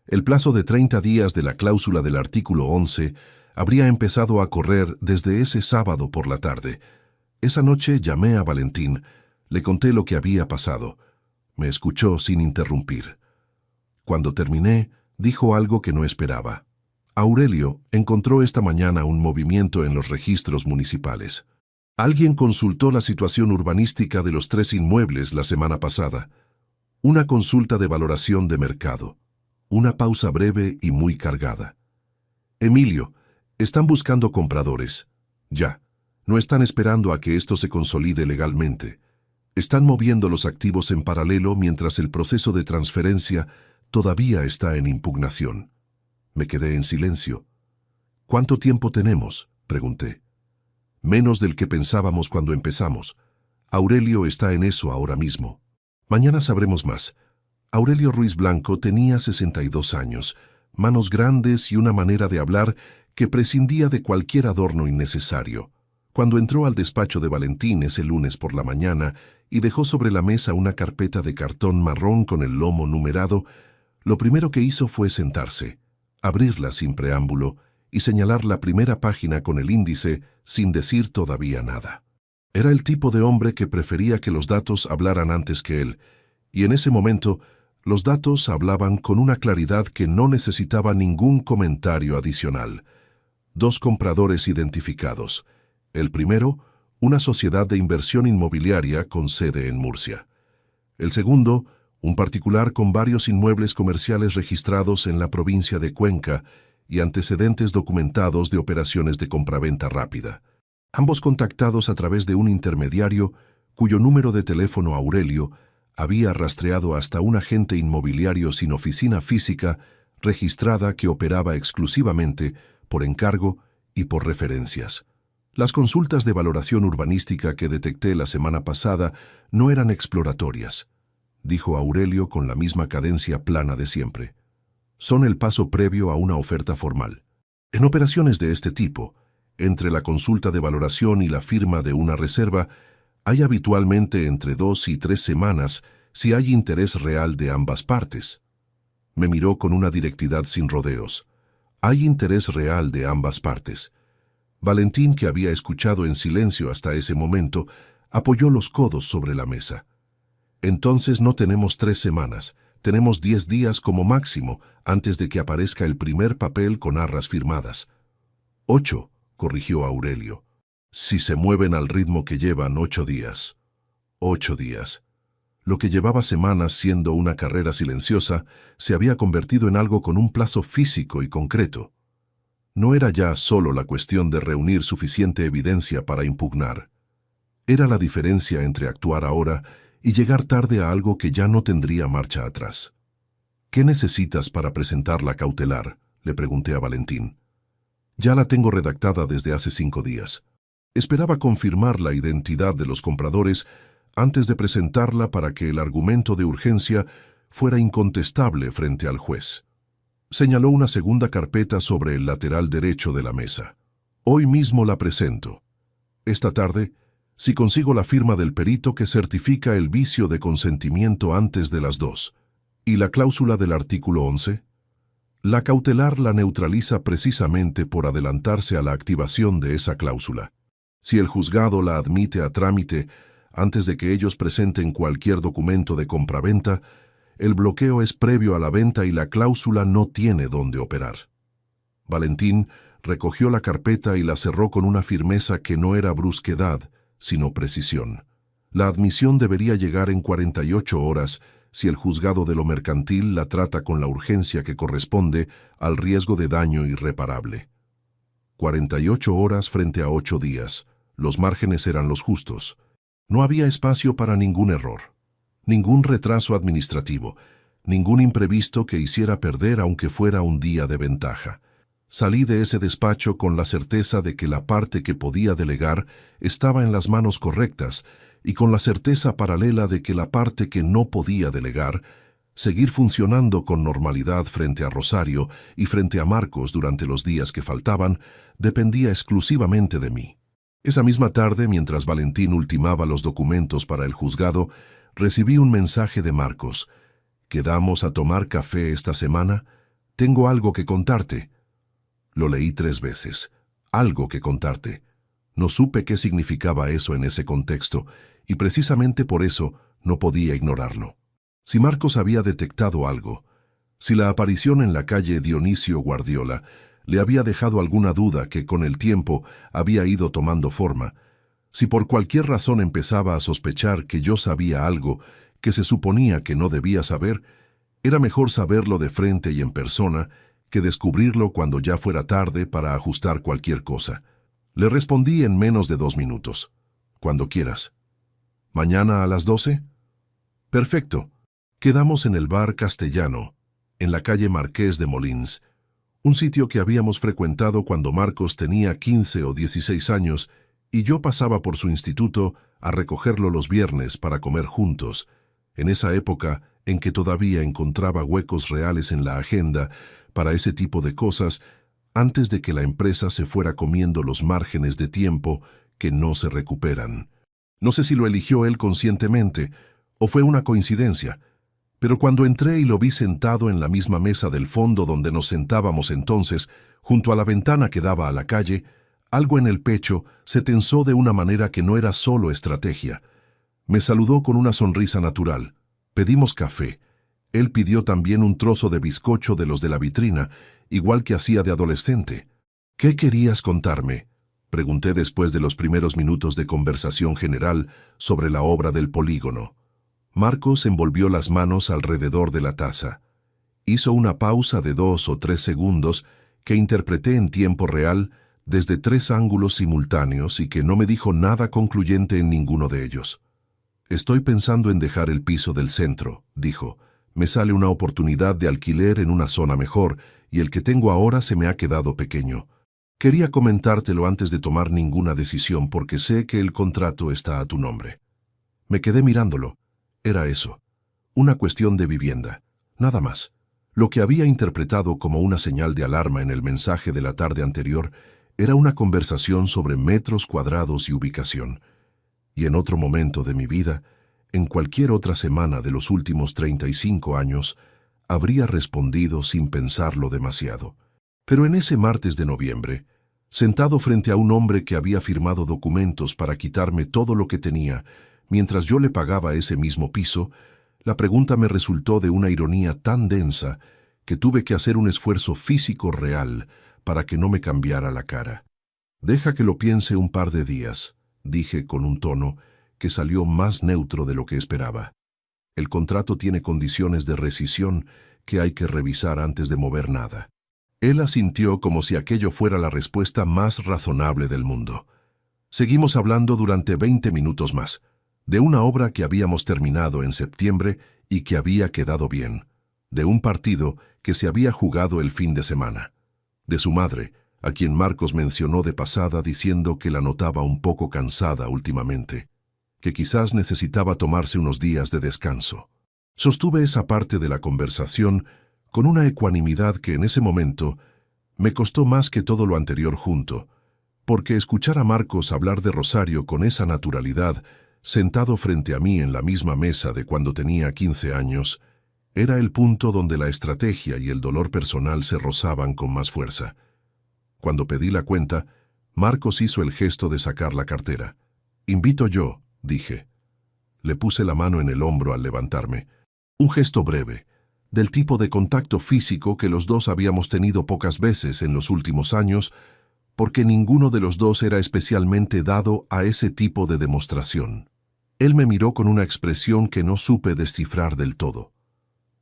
el plazo de 30 días de la cláusula del artículo 11 habría empezado a correr desde ese sábado por la tarde. Esa noche llamé a Valentín, le conté lo que había pasado. Me escuchó sin interrumpir. Cuando terminé, dijo algo que no esperaba. Aurelio encontró esta mañana un movimiento en los registros municipales. Alguien consultó la situación urbanística de los 3 inmuebles la semana pasada. Una consulta de valoración de mercado. Una pausa breve y muy cargada. Emilio, están buscando compradores. Ya. No están esperando a que esto se consolide legalmente. Están moviendo los activos en paralelo mientras el proceso de transferencia todavía está en impugnación. Me quedé en silencio. ¿Cuánto tiempo tenemos?, pregunté. Menos del que pensábamos cuando empezamos. Aurelio está en eso ahora mismo. Mañana sabremos más. Aurelio Ruiz Blanco tenía 62 años, manos grandes y una manera de hablar que prescindía de cualquier adorno innecesario. Cuando entró al despacho de Valentín ese lunes por la mañana y dejó sobre la mesa una carpeta de cartón marrón con el lomo numerado, lo primero que hizo fue sentarse, abrirla sin preámbulo y señalar la primera página con el índice sin decir todavía nada. Era el tipo de hombre que prefería que los datos hablaran antes que él, y en ese momento los datos hablaban con una claridad que no necesitaba ningún comentario adicional. 2 compradores identificados. El primero, una sociedad de inversión inmobiliaria con sede en Murcia. El segundo, un particular con varios inmuebles comerciales registrados en la provincia de Cuenca y antecedentes documentados de operaciones de compraventa rápida. Ambos contactados a través de un intermediario cuyo número de teléfono Aurelio había rastreado hasta un agente inmobiliario sin oficina física registrada que operaba exclusivamente por encargo y por referencias. Las consultas de valoración urbanística que detecté la semana pasada no eran exploratorias, dijo Aurelio con la misma cadencia plana de siempre. Son el paso previo a una oferta formal. En operaciones de este tipo, entre la consulta de valoración y la firma de una reserva, hay habitualmente entre 2 y 3 semanas si hay interés real de ambas partes. Me miró con una directidad sin rodeos. Hay interés real de ambas partes. Valentín, que había escuchado en silencio hasta ese momento, apoyó los codos sobre la mesa. Entonces no tenemos 3 semanas, tenemos 10 días como máximo antes de que aparezca el primer papel con arras firmadas. 8, corrigió Aurelio. Si se mueven al ritmo que llevan 8 días. 8 días. Lo que llevaba semanas siendo una carrera silenciosa se había convertido en algo con un plazo físico y concreto. No era ya solo la cuestión de reunir suficiente evidencia para impugnar. Era la diferencia entre actuar ahora y llegar tarde a algo que ya no tendría marcha atrás. ¿Qué necesitas para presentar la cautelar?, le pregunté a Valentín. Ya la tengo redactada desde hace 5 días. Esperaba confirmar la identidad de los compradores antes de presentarla para que el argumento de urgencia fuera incontestable frente al juez. Señaló una segunda carpeta sobre el lateral derecho de la mesa. Hoy mismo la presento. Esta tarde, si consigo la firma del perito que certifica el vicio de consentimiento antes de las 2. ¿Y la cláusula del artículo 11? La cautelar la neutraliza precisamente por adelantarse a la activación de esa cláusula. Si el juzgado la admite a trámite antes de que ellos presenten cualquier documento de compraventa, El bloqueo es previo a la venta y la cláusula no tiene dónde operar. Valentín recogió la carpeta y la cerró con una firmeza que no era brusquedad, sino precisión. La admisión debería llegar en 48 horas si el juzgado de lo mercantil la trata con la urgencia que corresponde al riesgo de daño irreparable. 48 horas frente a 8 días. Los márgenes eran los justos. No había espacio para ningún error, ningún retraso administrativo, ningún imprevisto que hiciera perder aunque fuera un día de ventaja. Salí de ese despacho con la certeza de que la parte que podía delegar estaba en las manos correctas y con la certeza paralela de que la parte que no podía delegar, seguir funcionando con normalidad frente a Rosario y frente a Marcos durante los días que faltaban, dependía exclusivamente de mí. Esa misma tarde, mientras Valentín ultimaba los documentos para el juzgado, recibí un mensaje de Marcos. «¿Quedamos a tomar café esta semana? Tengo algo que contarte». Lo leí 3 veces. Algo que contarte. No supe qué significaba eso en ese contexto, y precisamente por eso no podía ignorarlo. Si Marcos había detectado algo, si la aparición en la calle Dionisio Guardiola le había dejado alguna duda que con el tiempo había ido tomando forma, si por cualquier razón empezaba a sospechar que yo sabía algo que se suponía que no debía saber, era mejor saberlo de frente y en persona que descubrirlo cuando ya fuera tarde para ajustar cualquier cosa. Le respondí en menos de 2 minutos. «Cuando quieras». «¿Mañana a las 12? «Perfecto». Quedamos en el bar Castellano, en la calle Marqués de Molins, un sitio que habíamos frecuentado cuando Marcos tenía 15 o 16 años y yo pasaba por su instituto a recogerlo los viernes para comer juntos, en esa época en que todavía encontraba huecos reales en la agenda para ese tipo de cosas antes de que la empresa se fuera comiendo los márgenes de tiempo que no se recuperan. No sé si lo eligió él conscientemente o fue una coincidencia, pero cuando entré y lo vi sentado en la misma mesa del fondo donde nos sentábamos entonces, junto a la ventana que daba a la calle, algo en el pecho se tensó de una manera que no era solo estrategia. Me saludó con una sonrisa natural. Pedimos café. Él pidió también un trozo de bizcocho de los de la vitrina, igual que hacía de adolescente. «¿Qué querías contarme?», pregunté después de los primeros minutos de conversación general sobre la obra del polígono. Marcos envolvió las manos alrededor de la taza. Hizo una pausa de 2 o 3 segundos que interpreté en tiempo real desde 3 ángulos simultáneos y que no me dijo nada concluyente en ninguno de ellos. «Estoy pensando en dejar el piso del centro», dijo. «Me sale una oportunidad de alquiler en una zona mejor y el que tengo ahora se me ha quedado pequeño. Quería comentártelo antes de tomar ninguna decisión porque sé que el contrato está a tu nombre». Me quedé mirándolo. Era eso, una cuestión de vivienda, nada más. Lo que había interpretado como una señal de alarma en el mensaje de la tarde anterior era una conversación sobre metros cuadrados y ubicación. Y en otro momento de mi vida, en cualquier otra semana de los últimos 35 años, habría respondido sin pensarlo demasiado. Pero en ese martes de noviembre, sentado frente a un hombre que había firmado documentos para quitarme todo lo que tenía, mientras yo le pagaba ese mismo piso, la pregunta me resultó de una ironía tan densa que tuve que hacer un esfuerzo físico real para que no me cambiara la cara. «Deja que lo piense un par de días», dije con un tono que salió más neutro de lo que esperaba. «El contrato tiene condiciones de rescisión que hay que revisar antes de mover nada». Él asintió como si aquello fuera la respuesta más razonable del mundo. Seguimos hablando durante 20 minutos más, de una obra que habíamos terminado en septiembre y que había quedado bien, de un partido que se había jugado el fin de semana, de su madre, a quien Marcos mencionó de pasada diciendo que la notaba un poco cansada últimamente, que quizás necesitaba tomarse unos días de descanso. Sostuve esa parte de la conversación con una ecuanimidad que en ese momento me costó más que todo lo anterior junto, porque escuchar a Marcos hablar de Rosario con esa naturalidad, sentado frente a mí en la misma mesa de cuando tenía 15 años, era el punto donde la estrategia y el dolor personal se rozaban con más fuerza. Cuando pedí la cuenta, Marcos hizo el gesto de sacar la cartera. «Invito yo», dije. Le puse la mano en el hombro al levantarme. Un gesto breve, del tipo de contacto físico que los dos habíamos tenido pocas veces en los últimos años, porque ninguno de los dos era especialmente dado a ese tipo de demostración. Él me miró con una expresión que no supe descifrar del todo.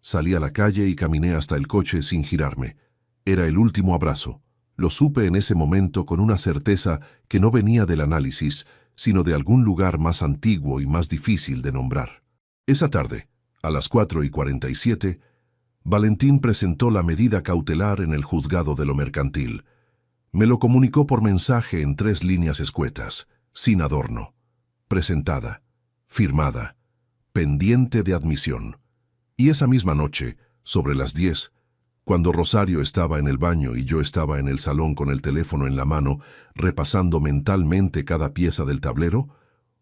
Salí a la calle y caminé hasta el coche sin girarme. Era el último abrazo. Lo supe en ese momento con una certeza que no venía del análisis, sino de algún lugar más antiguo y más difícil de nombrar. Esa tarde, a las 4:47, Valentín presentó la medida cautelar en el juzgado de lo mercantil. Me lo comunicó por mensaje en 3 líneas escuetas, sin adorno. Presentada, firmada, pendiente de admisión. Y esa misma noche, sobre las 10, cuando Rosario estaba en el baño y yo estaba en el salón con el teléfono en la mano, repasando mentalmente cada pieza del tablero,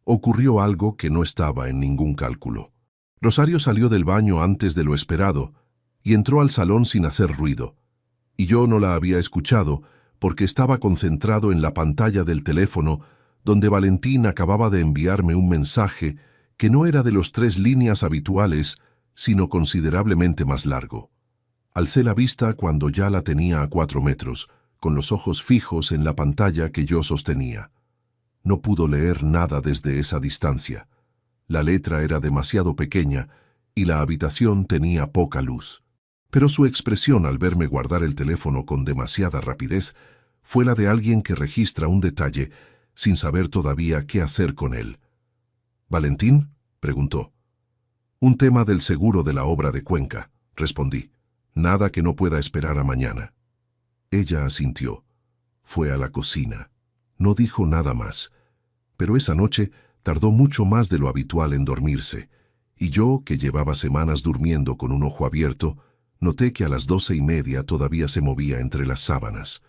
ocurrió algo que no estaba en ningún cálculo. Rosario salió del baño antes de lo esperado y entró al salón sin hacer ruido. Y yo no la había escuchado porque estaba concentrado en la pantalla del teléfono donde Valentín acababa de enviarme un mensaje que no era de los 3 líneas habituales, sino considerablemente más largo. Alcé la vista cuando ya la tenía a 4 metros, con los ojos fijos en la pantalla que yo sostenía. No pudo leer nada desde esa distancia. La letra era demasiado pequeña y la habitación tenía poca luz. Pero su expresión al verme guardar el teléfono con demasiada rapidez fue la de alguien que registra un detalle sin saber todavía qué hacer con él. «¿Valentín?», preguntó. «Un tema del seguro de la obra de Cuenca», respondí. «Nada que no pueda esperar a mañana». Ella asintió. Fue a la cocina. No dijo nada más. Pero esa noche tardó mucho más de lo habitual en dormirse, y yo, que llevaba semanas durmiendo con un ojo abierto, noté que a las 12:30 todavía se movía entre las sábanas.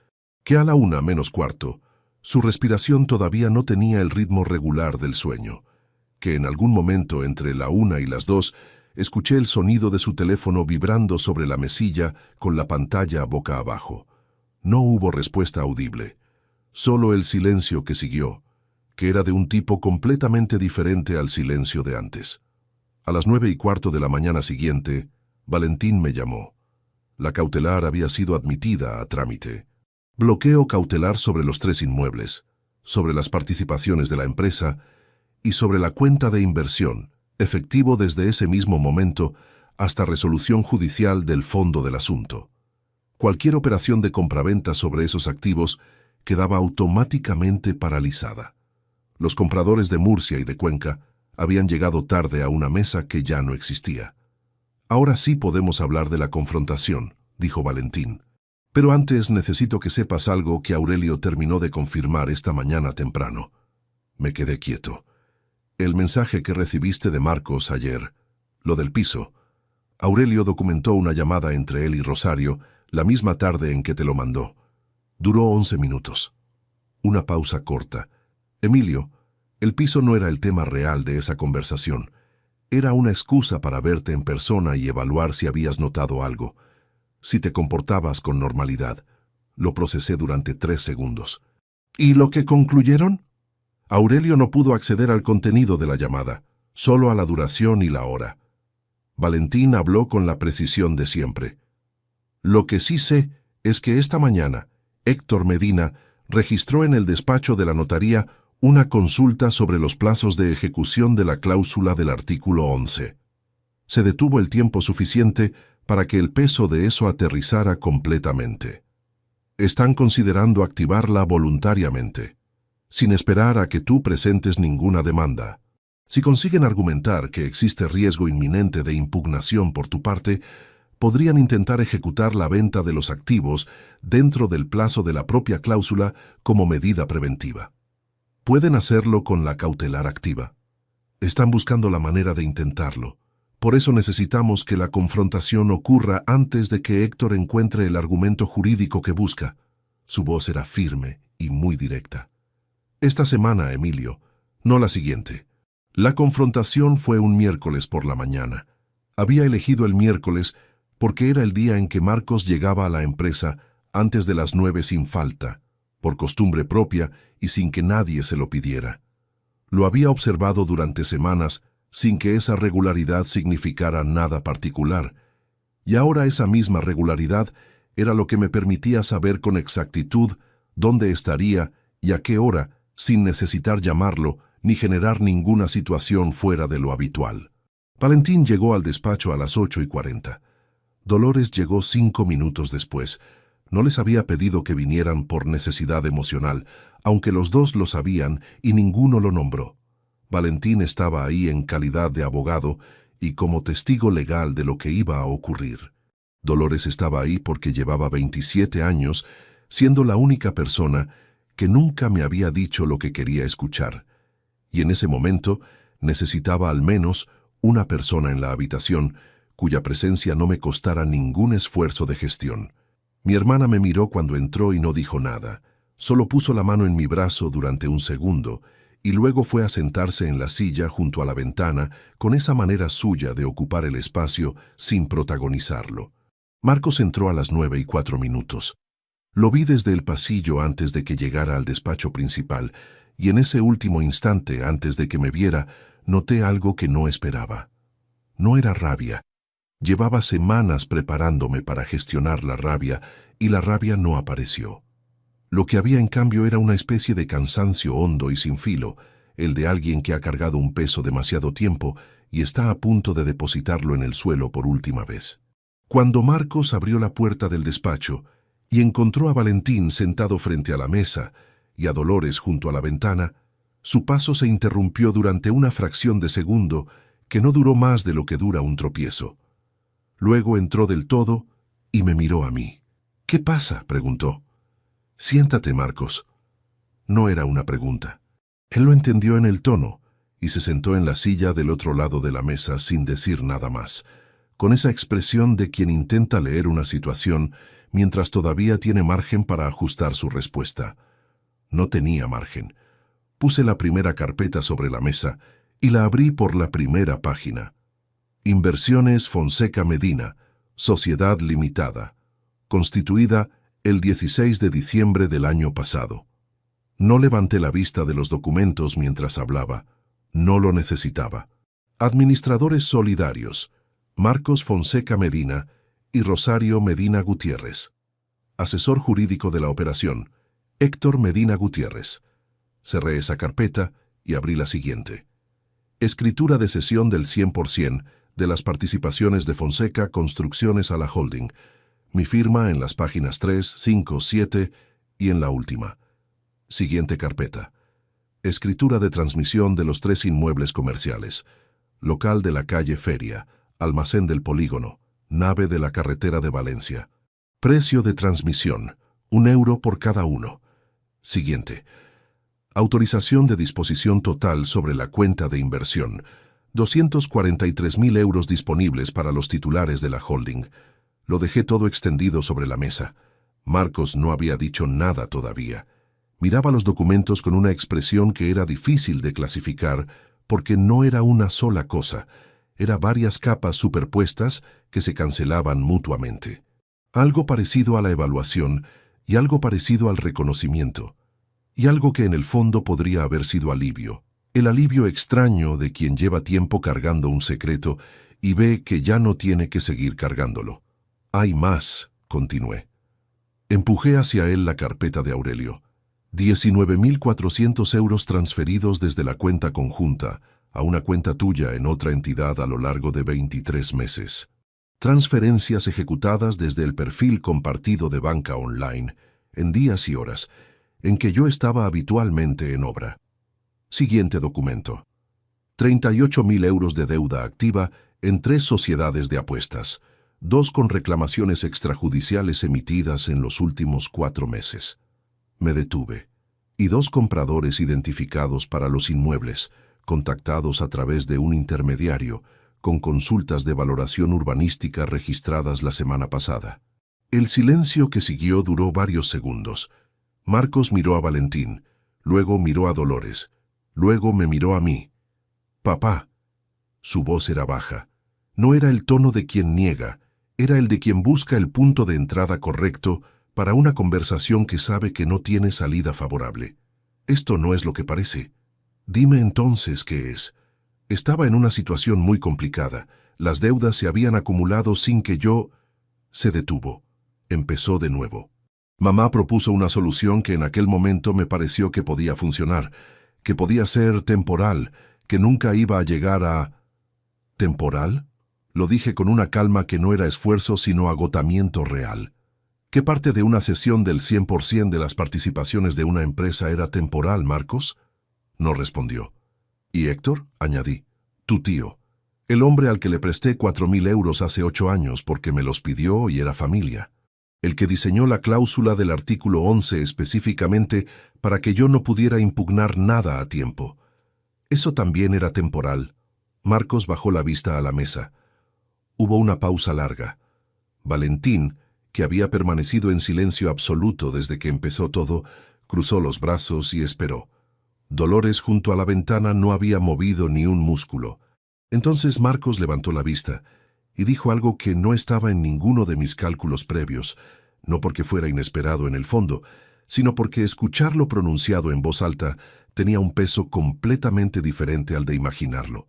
Que a la 1:45, su respiración todavía no tenía el ritmo regular del sueño. Que en algún momento entre la 1 y las 2 escuché el sonido de su teléfono vibrando sobre la mesilla con la pantalla boca abajo. No hubo respuesta audible, solo el silencio que siguió, que era de un tipo completamente diferente al silencio de antes. A las 9:15 de la mañana siguiente, Valentín me llamó. La cautelar había sido admitida a trámite. Bloqueo cautelar sobre los 3 inmuebles, sobre las participaciones de la empresa y sobre la cuenta de inversión, efectivo desde ese mismo momento hasta resolución judicial del fondo del asunto. Cualquier operación de compraventa sobre esos activos quedaba automáticamente paralizada. Los compradores de Murcia y de Cuenca habían llegado tarde a una mesa que ya no existía. «Ahora sí podemos hablar de la confrontación», dijo Valentín. «Pero antes necesito que sepas algo que Aurelio terminó de confirmar esta mañana temprano». Me quedé quieto. «El mensaje que recibiste de Marcos ayer, lo del piso». Aurelio documentó una llamada entre él y Rosario la misma tarde en que te lo mandó. Duró 11 minutos. Una pausa corta. «Emilio, el piso no era el tema real de esa conversación. Era una excusa para verte en persona y evaluar si habías notado algo, si te comportabas con normalidad». Lo procesé durante 3 segundos. «¿Y lo que concluyeron?» Aurelio no pudo acceder al contenido de la llamada, solo a la duración y la hora. Valentín habló con la precisión de siempre. «Lo que sí sé es que esta mañana Héctor Medina registró en el despacho de la notaría una consulta sobre los plazos de ejecución de la cláusula del artículo 11. Se detuvo el tiempo suficiente para que el peso de eso aterrizara completamente. Están considerando activarla voluntariamente, sin esperar a que tú presentes ninguna demanda. Si consiguen argumentar que existe riesgo inminente de impugnación por tu parte, podrían intentar ejecutar la venta de los activos dentro del plazo de la propia cláusula como medida preventiva. Pueden hacerlo con la cautelar activa. Están buscando la manera de intentarlo. Por eso necesitamos que la confrontación ocurra antes de que Héctor encuentre el argumento jurídico que busca». Su voz era firme y muy directa. «Esta semana, Emilio, no la siguiente». La confrontación fue un miércoles por la mañana. Había elegido el miércoles porque era el día en que Marcos llegaba a la empresa antes de las 9 sin falta, por costumbre propia y sin que nadie se lo pidiera. Lo había observado durante semanas sin que esa regularidad significara nada particular. Y ahora esa misma regularidad era lo que me permitía saber con exactitud dónde estaría y a qué hora, sin necesitar llamarlo ni generar ninguna situación fuera de lo habitual. Valentín llegó al despacho a las 8:40. Dolores llegó 5 minutos después. No les había pedido que vinieran por necesidad emocional, aunque los dos lo sabían y ninguno lo nombró. Valentín estaba ahí en calidad de abogado y como testigo legal de lo que iba a ocurrir. Dolores estaba ahí porque llevaba 27 años siendo la única persona que nunca me había dicho lo que quería escuchar. Y en ese momento necesitaba al menos una persona en la habitación cuya presencia no me costara ningún esfuerzo de gestión. Mi hermana me miró cuando entró y no dijo nada. Solo puso la mano en mi brazo durante un segundo y luego fue a sentarse en la silla junto a la ventana con esa manera suya de ocupar el espacio sin protagonizarlo. Marcos entró a las 9:04. Lo vi desde el pasillo antes de que llegara al despacho principal y en ese último instante antes de que me viera noté algo que no esperaba. No era rabia. Llevaba semanas preparándome para gestionar la rabia y la rabia no apareció. Lo que había en cambio era una especie de cansancio hondo y sin filo, el de alguien que ha cargado un peso demasiado tiempo y está a punto de depositarlo en el suelo por última vez. Cuando Marcos abrió la puerta del despacho y encontró a Valentín sentado frente a la mesa y a Dolores junto a la ventana, su paso se interrumpió durante una fracción de segundo que no duró más de lo que dura un tropiezo. Luego entró del todo y me miró a mí. «¿Qué pasa?», preguntó. «Siéntate, Marcos». No era una pregunta. Él lo entendió en el tono y se sentó en la silla del otro lado de la mesa sin decir nada más, con esa expresión de quien intenta leer una situación mientras todavía tiene margen para ajustar su respuesta. No tenía margen. Puse la primera carpeta sobre la mesa y la abrí por la primera página. Inversiones Fonseca Medina, Sociedad Limitada, constituida el 16 de diciembre del año pasado. No levanté la vista de los documentos mientras hablaba. No lo necesitaba. Administradores solidarios, Marcos Fonseca Medina y Rosario Medina Gutiérrez. Asesor jurídico de la operación, Héctor Medina Gutiérrez. Cerré esa carpeta y abrí la siguiente. Escritura de cesión del 100% de las participaciones de Fonseca Construcciones a la Holding. Mi firma en las páginas 3, 5, 7 y en la última. Siguiente carpeta. Escritura de transmisión de los 3 inmuebles comerciales. Local de la calle Feria, almacén del Polígono, nave de la carretera de Valencia. Precio de transmisión, €1 por cada uno. Siguiente. Autorización de disposición total sobre la cuenta de inversión. 243.000 euros disponibles para los titulares de la holding. Lo dejé todo extendido sobre la mesa. Marcos no había dicho nada todavía. Miraba los documentos con una expresión que era difícil de clasificar porque no era una sola cosa, era varias capas superpuestas que se cancelaban mutuamente. Algo parecido a la evaluación y algo parecido al reconocimiento. Y algo que en el fondo podría haber sido alivio. El alivio extraño de quien lleva tiempo cargando un secreto y ve que ya no tiene que seguir cargándolo. «Hay más», continué. Empujé hacia él la carpeta de Aurelio. 19.400 euros transferidos desde la cuenta conjunta a una cuenta tuya en otra entidad a lo largo de 23 meses. Transferencias ejecutadas desde el perfil compartido de banca online, en días y horas, en que yo estaba habitualmente en obra. Siguiente documento. 38.000 euros de deuda activa en 3 sociedades de apuestas, 2 con reclamaciones extrajudiciales emitidas en los últimos 4 meses. Me detuve. Y 2 compradores identificados para los inmuebles, contactados a través de un intermediario, con consultas de valoración urbanística registradas la semana pasada. El silencio que siguió duró varios segundos. Marcos miró a Valentín, luego miró a Dolores, luego me miró a mí. «Papá». Su voz era baja. No era el tono de quien niega, era el de quien busca el punto de entrada correcto para una conversación que sabe que no tiene salida favorable. «Esto no es lo que parece». «Dime entonces qué es». Estaba en una situación muy complicada. Las deudas se habían acumulado sin que yo... Se detuvo. Empezó de nuevo. Mamá propuso una solución que en aquel momento me pareció que podía funcionar, que podía ser temporal, que nunca iba a llegar a... ¿Temporal? Lo dije con una calma que no era esfuerzo sino agotamiento real. ¿Qué parte de una cesión del 100% de las participaciones de una empresa era temporal, Marcos? No respondió. ¿Y Héctor? Añadí. Tu tío. El hombre al que le presté 4.000 euros hace 8 años porque me los pidió y era familia. El que diseñó la cláusula del artículo 11 específicamente para que yo no pudiera impugnar nada a tiempo. Eso también era temporal. Marcos bajó la vista a la mesa. Hubo una pausa larga. Valentín, que había permanecido en silencio absoluto desde que empezó todo, cruzó los brazos y esperó. Dolores junto a la ventana no había movido ni un músculo. Entonces Marcos levantó la vista y dijo algo que no estaba en ninguno de mis cálculos previos, no porque fuera inesperado en el fondo, sino porque escucharlo pronunciado en voz alta tenía un peso completamente diferente al de imaginarlo.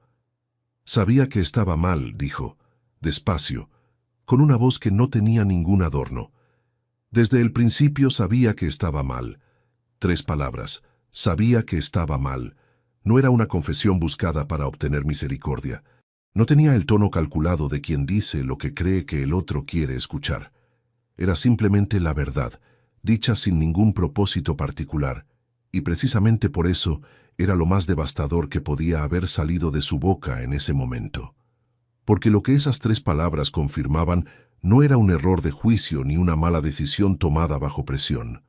Sabía que estaba mal, dijo, despacio, con una voz que no tenía ningún adorno. Desde el principio sabía que estaba mal. 3 palabras. Sabía que estaba mal. No era una confesión buscada para obtener misericordia. No tenía el tono calculado de quien dice lo que cree que el otro quiere escuchar. Era simplemente la verdad, dicha sin ningún propósito particular, y precisamente por eso era lo más devastador que podía haber salido de su boca en ese momento. Porque lo que esas 3 palabras confirmaban no era un error de juicio ni una mala decisión tomada bajo presión.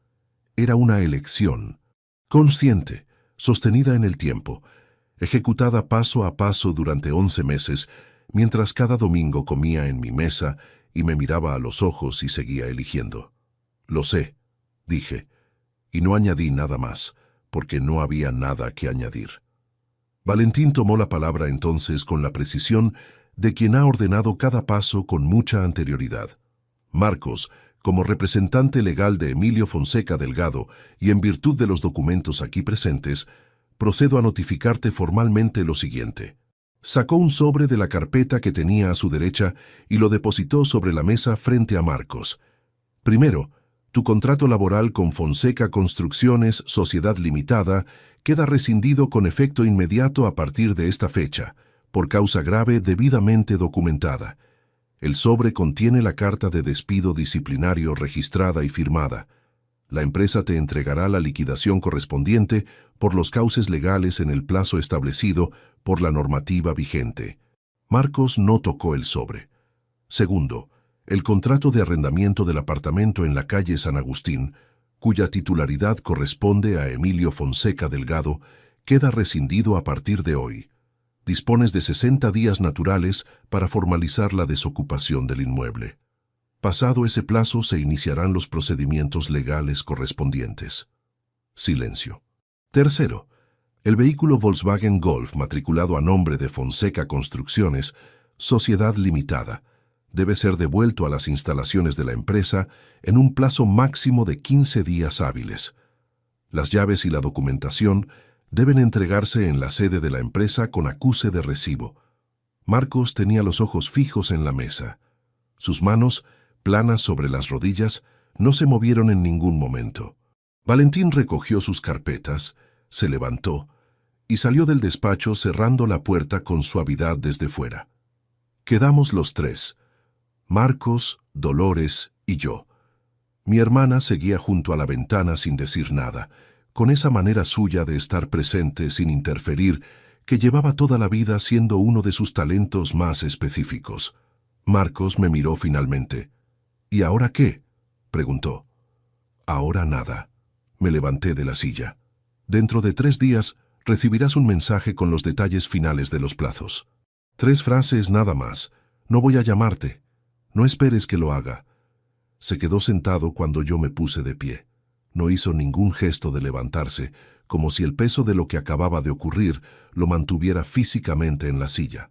Era una elección, consciente, sostenida en el tiempo, ejecutada paso a paso durante 11 meses, mientras cada domingo comía en mi mesa y me miraba a los ojos y seguía eligiendo. Lo sé, dije, y no añadí nada más, porque no había nada que añadir. Valentín tomó la palabra entonces con la precisión de quien ha ordenado cada paso con mucha anterioridad. Marcos, como representante legal de Emilio Fonseca Delgado y en virtud de los documentos aquí presentes, procedo a notificarte formalmente lo siguiente. Sacó un sobre de la carpeta que tenía a su derecha y lo depositó sobre la mesa frente a Marcos. Primero, tu contrato laboral con Fonseca Construcciones, Sociedad Limitada, queda rescindido con efecto inmediato a partir de esta fecha, por causa grave debidamente documentada. El sobre contiene la carta de despido disciplinario registrada y firmada. La empresa te entregará la liquidación correspondiente por los cauces legales en el plazo establecido por la normativa vigente. Marcos no tocó el sobre. Segundo, el contrato de arrendamiento del apartamento en la calle San Agustín, cuya titularidad corresponde a Emilio Fonseca Delgado, queda rescindido a partir de hoy. Dispones de 60 días naturales para formalizar la desocupación del inmueble. Pasado ese plazo se iniciarán los procedimientos legales correspondientes. Silencio. Tercero, el vehículo Volkswagen Golf matriculado a nombre de Fonseca Construcciones, Sociedad Limitada, debe ser devuelto a las instalaciones de la empresa en un plazo máximo de 15 días hábiles. Las llaves y la documentación deben entregarse en la sede de la empresa con acuse de recibo. Marcos tenía los ojos fijos en la mesa. Sus manos, planas sobre las rodillas, no se movieron en ningún momento. Valentín recogió sus carpetas, se levantó y salió del despacho cerrando la puerta con suavidad desde fuera. Quedamos los 3, Marcos, Dolores y yo. Mi hermana seguía junto a la ventana sin decir nada, con esa manera suya de estar presente sin interferir que llevaba toda la vida siendo uno de sus talentos más específicos. Marcos me miró finalmente. ¿Y ahora qué?, preguntó. Ahora nada. Me levanté de la silla. Dentro de 3 días recibirás un mensaje con los detalles finales de los plazos. 3 frases nada más. No voy a llamarte. No esperes que lo haga. Se quedó sentado cuando yo me puse de pie. No hizo ningún gesto de levantarse, como si el peso de lo que acababa de ocurrir lo mantuviera físicamente en la silla.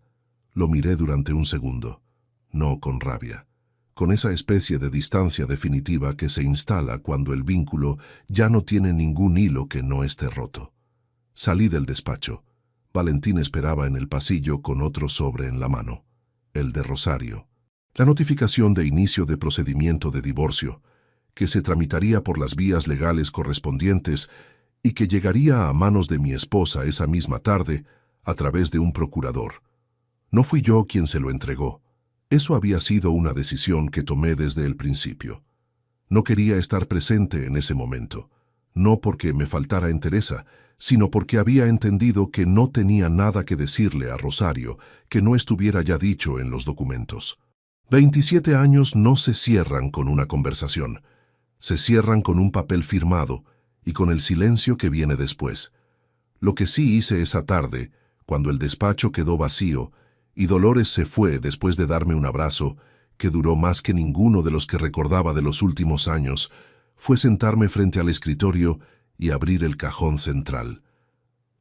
Lo miré durante un segundo. No con rabia. Con esa especie de distancia definitiva que se instala cuando el vínculo ya no tiene ningún hilo que no esté roto. Salí del despacho. Valentín esperaba en el pasillo con otro sobre en la mano, el de Rosario. La notificación de inicio de procedimiento de divorcio, que se tramitaría por las vías legales correspondientes y que llegaría a manos de mi esposa esa misma tarde a través de un procurador. No fui yo quien se lo entregó. Eso había sido una decisión que tomé desde el principio. No quería estar presente en ese momento, no porque me faltara entereza, sino porque había entendido que no tenía nada que decirle a Rosario que no estuviera ya dicho en los documentos. 27 años no se cierran con una conversación, se cierran con un papel firmado y con el silencio que viene después. Lo que sí hice esa tarde, cuando el despacho quedó vacío y Dolores se fue después de darme un abrazo, que duró más que ninguno de los que recordaba de los últimos años, fue sentarme frente al escritorio y abrir el cajón central.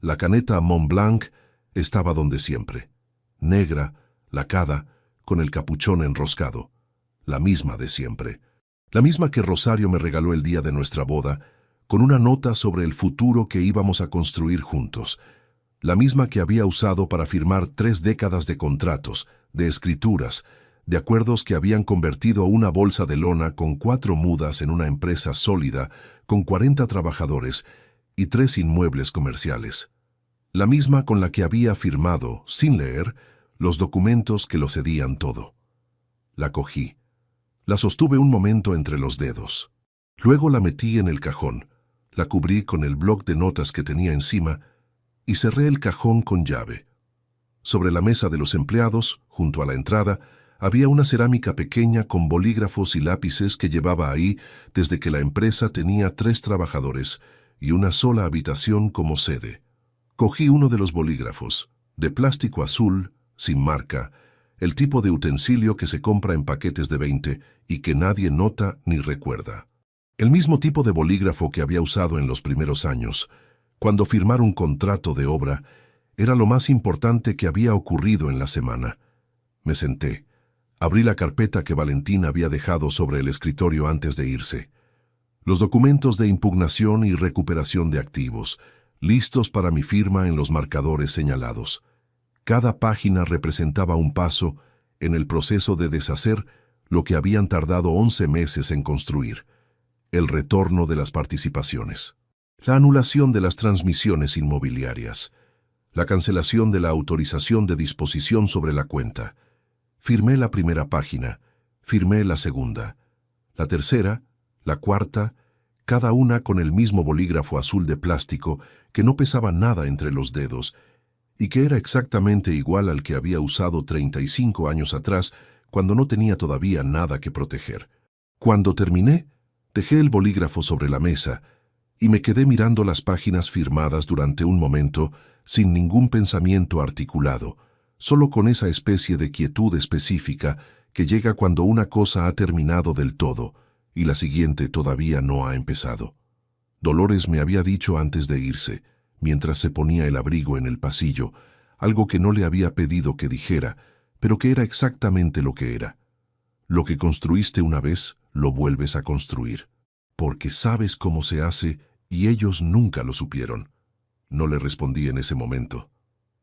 La caneta Montblanc estaba donde siempre, negra, lacada, con el capuchón enroscado, la misma de siempre, la misma que Rosario me regaló el día de nuestra boda, con una nota sobre el futuro que íbamos a construir juntos, la misma que había usado para firmar 3 décadas de contratos, de escrituras, de acuerdos que habían convertido una bolsa de lona con 4 mudas en una empresa sólida, con 40 trabajadores y 3 inmuebles comerciales. La misma con la que había firmado, sin leer, los documentos que lo cedían todo. La cogí. La sostuve un momento entre los dedos. Luego la metí en el cajón, la cubrí con el bloc de notas que tenía encima y cerré el cajón con llave. Sobre la mesa de los empleados, junto a la entrada, había una cerámica pequeña con bolígrafos y lápices que llevaba ahí desde que la empresa tenía 3 trabajadores y una sola habitación como sede. Cogí uno de los bolígrafos, de plástico azul, sin marca, el tipo de utensilio que se compra en paquetes de 20 y que nadie nota ni recuerda. El mismo tipo de bolígrafo que había usado en los primeros años, cuando firmar un contrato de obra era lo más importante que había ocurrido en la semana. Me senté. Abrí la carpeta que Valentín había dejado sobre el escritorio antes de irse. Los documentos de impugnación y recuperación de activos, listos para mi firma en los marcadores señalados. Cada página representaba un paso en el proceso de deshacer lo que habían tardado 11 meses en construir, el retorno de las participaciones, la anulación de las transmisiones inmobiliarias, la cancelación de la autorización de disposición sobre la cuenta. Firmé la primera página, firmé la segunda, la tercera, la cuarta, cada una con el mismo bolígrafo azul de plástico que no pesaba nada entre los dedos y que era exactamente igual al que había usado 35 años atrás cuando no tenía todavía nada que proteger. Cuando terminé, dejé el bolígrafo sobre la mesa y me quedé mirando las páginas firmadas durante un momento sin ningún pensamiento articulado, solo con esa especie de quietud específica que llega cuando una cosa ha terminado del todo y la siguiente todavía no ha empezado. Dolores me había dicho antes de irse, mientras se ponía el abrigo en el pasillo, algo que no le había pedido que dijera, pero que era exactamente lo que era. Lo que construiste una vez, lo vuelves a construir, porque sabes cómo se hace y ellos nunca lo supieron. No le respondí en ese momento,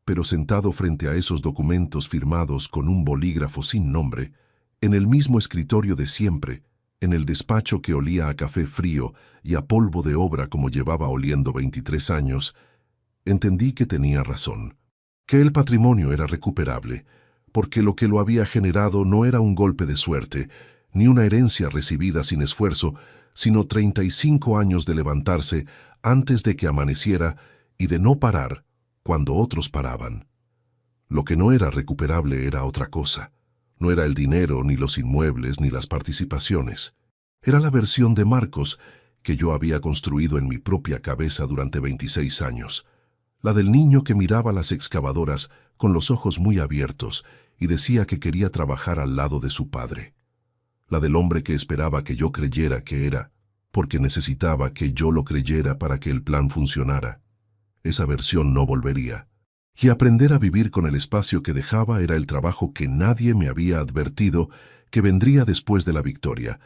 pero sentado frente a esos documentos firmados con un bolígrafo sin nombre, en el mismo escritorio de siempre, en el despacho que olía a café frío y a polvo de obra como llevaba oliendo 23 años, entendí que tenía razón, que el patrimonio era recuperable, porque lo que lo había generado no era un golpe de suerte, ni una herencia recibida sin esfuerzo, sino 35 años de levantarse antes de que amaneciera y de no parar cuando otros paraban. Lo que no era recuperable era otra cosa. No era el dinero, ni los inmuebles, ni las participaciones. Era la versión de Marcos que yo había construido en mi propia cabeza durante 26 años. La del niño que miraba las excavadoras con los ojos muy abiertos y decía que quería trabajar al lado de su padre. La del hombre que esperaba que yo creyera que era, porque necesitaba que yo lo creyera para que el plan funcionara. Esa versión no volvería. Y aprender a vivir con el espacio que dejaba era el trabajo que nadie me había advertido que vendría después de la victoria,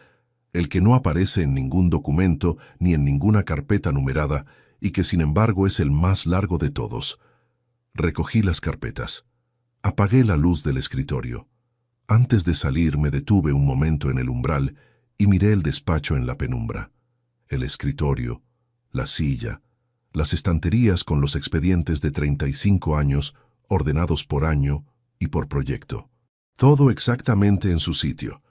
el que no aparece en ningún documento ni en ninguna carpeta numerada y que sin embargo es el más largo de todos. Recogí las carpetas. Apagué la luz del escritorio. Antes de salir me detuve un momento en el umbral y miré el despacho en la penumbra. El escritorio, la silla, las estanterías con los expedientes de 35 años ordenados por año y por proyecto. Todo exactamente en su sitio.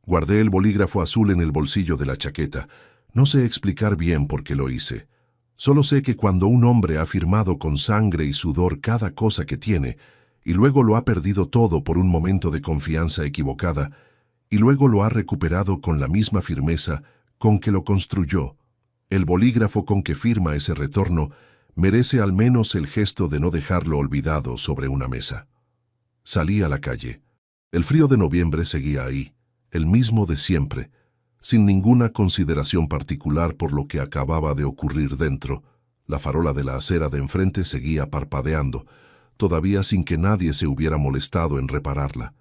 Guardé el bolígrafo azul en el bolsillo de la chaqueta. No sé explicar bien por qué lo hice. Solo sé que cuando un hombre ha firmado con sangre y sudor cada cosa que tiene, y luego lo ha perdido todo por un momento de confianza equivocada, y luego lo ha recuperado con la misma firmeza con que lo construyó, el bolígrafo con que firma ese retorno merece al menos el gesto de no dejarlo olvidado sobre una mesa. Salí a la calle. El frío de noviembre seguía ahí, el mismo de siempre, sin ninguna consideración particular por lo que acababa de ocurrir dentro. La farola de la acera de enfrente seguía parpadeando, todavía sin que nadie se hubiera molestado en repararla.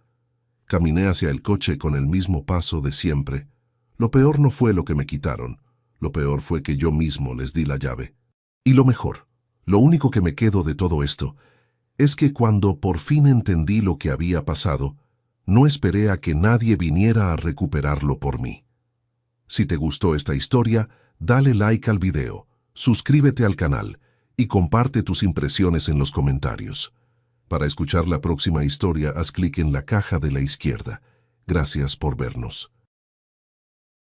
Caminé hacia el coche con el mismo paso de siempre. Lo peor no fue lo que me quitaron, lo peor fue que yo mismo les di la llave. Y lo mejor, lo único que me quedo de todo esto, es que cuando por fin entendí lo que había pasado, no esperé a que nadie viniera a recuperarlo por mí. Si te gustó esta historia, dale like al video, suscríbete al canal y comparte tus impresiones en los comentarios. Para escuchar la próxima historia, haz clic en la caja de la izquierda. Gracias por vernos.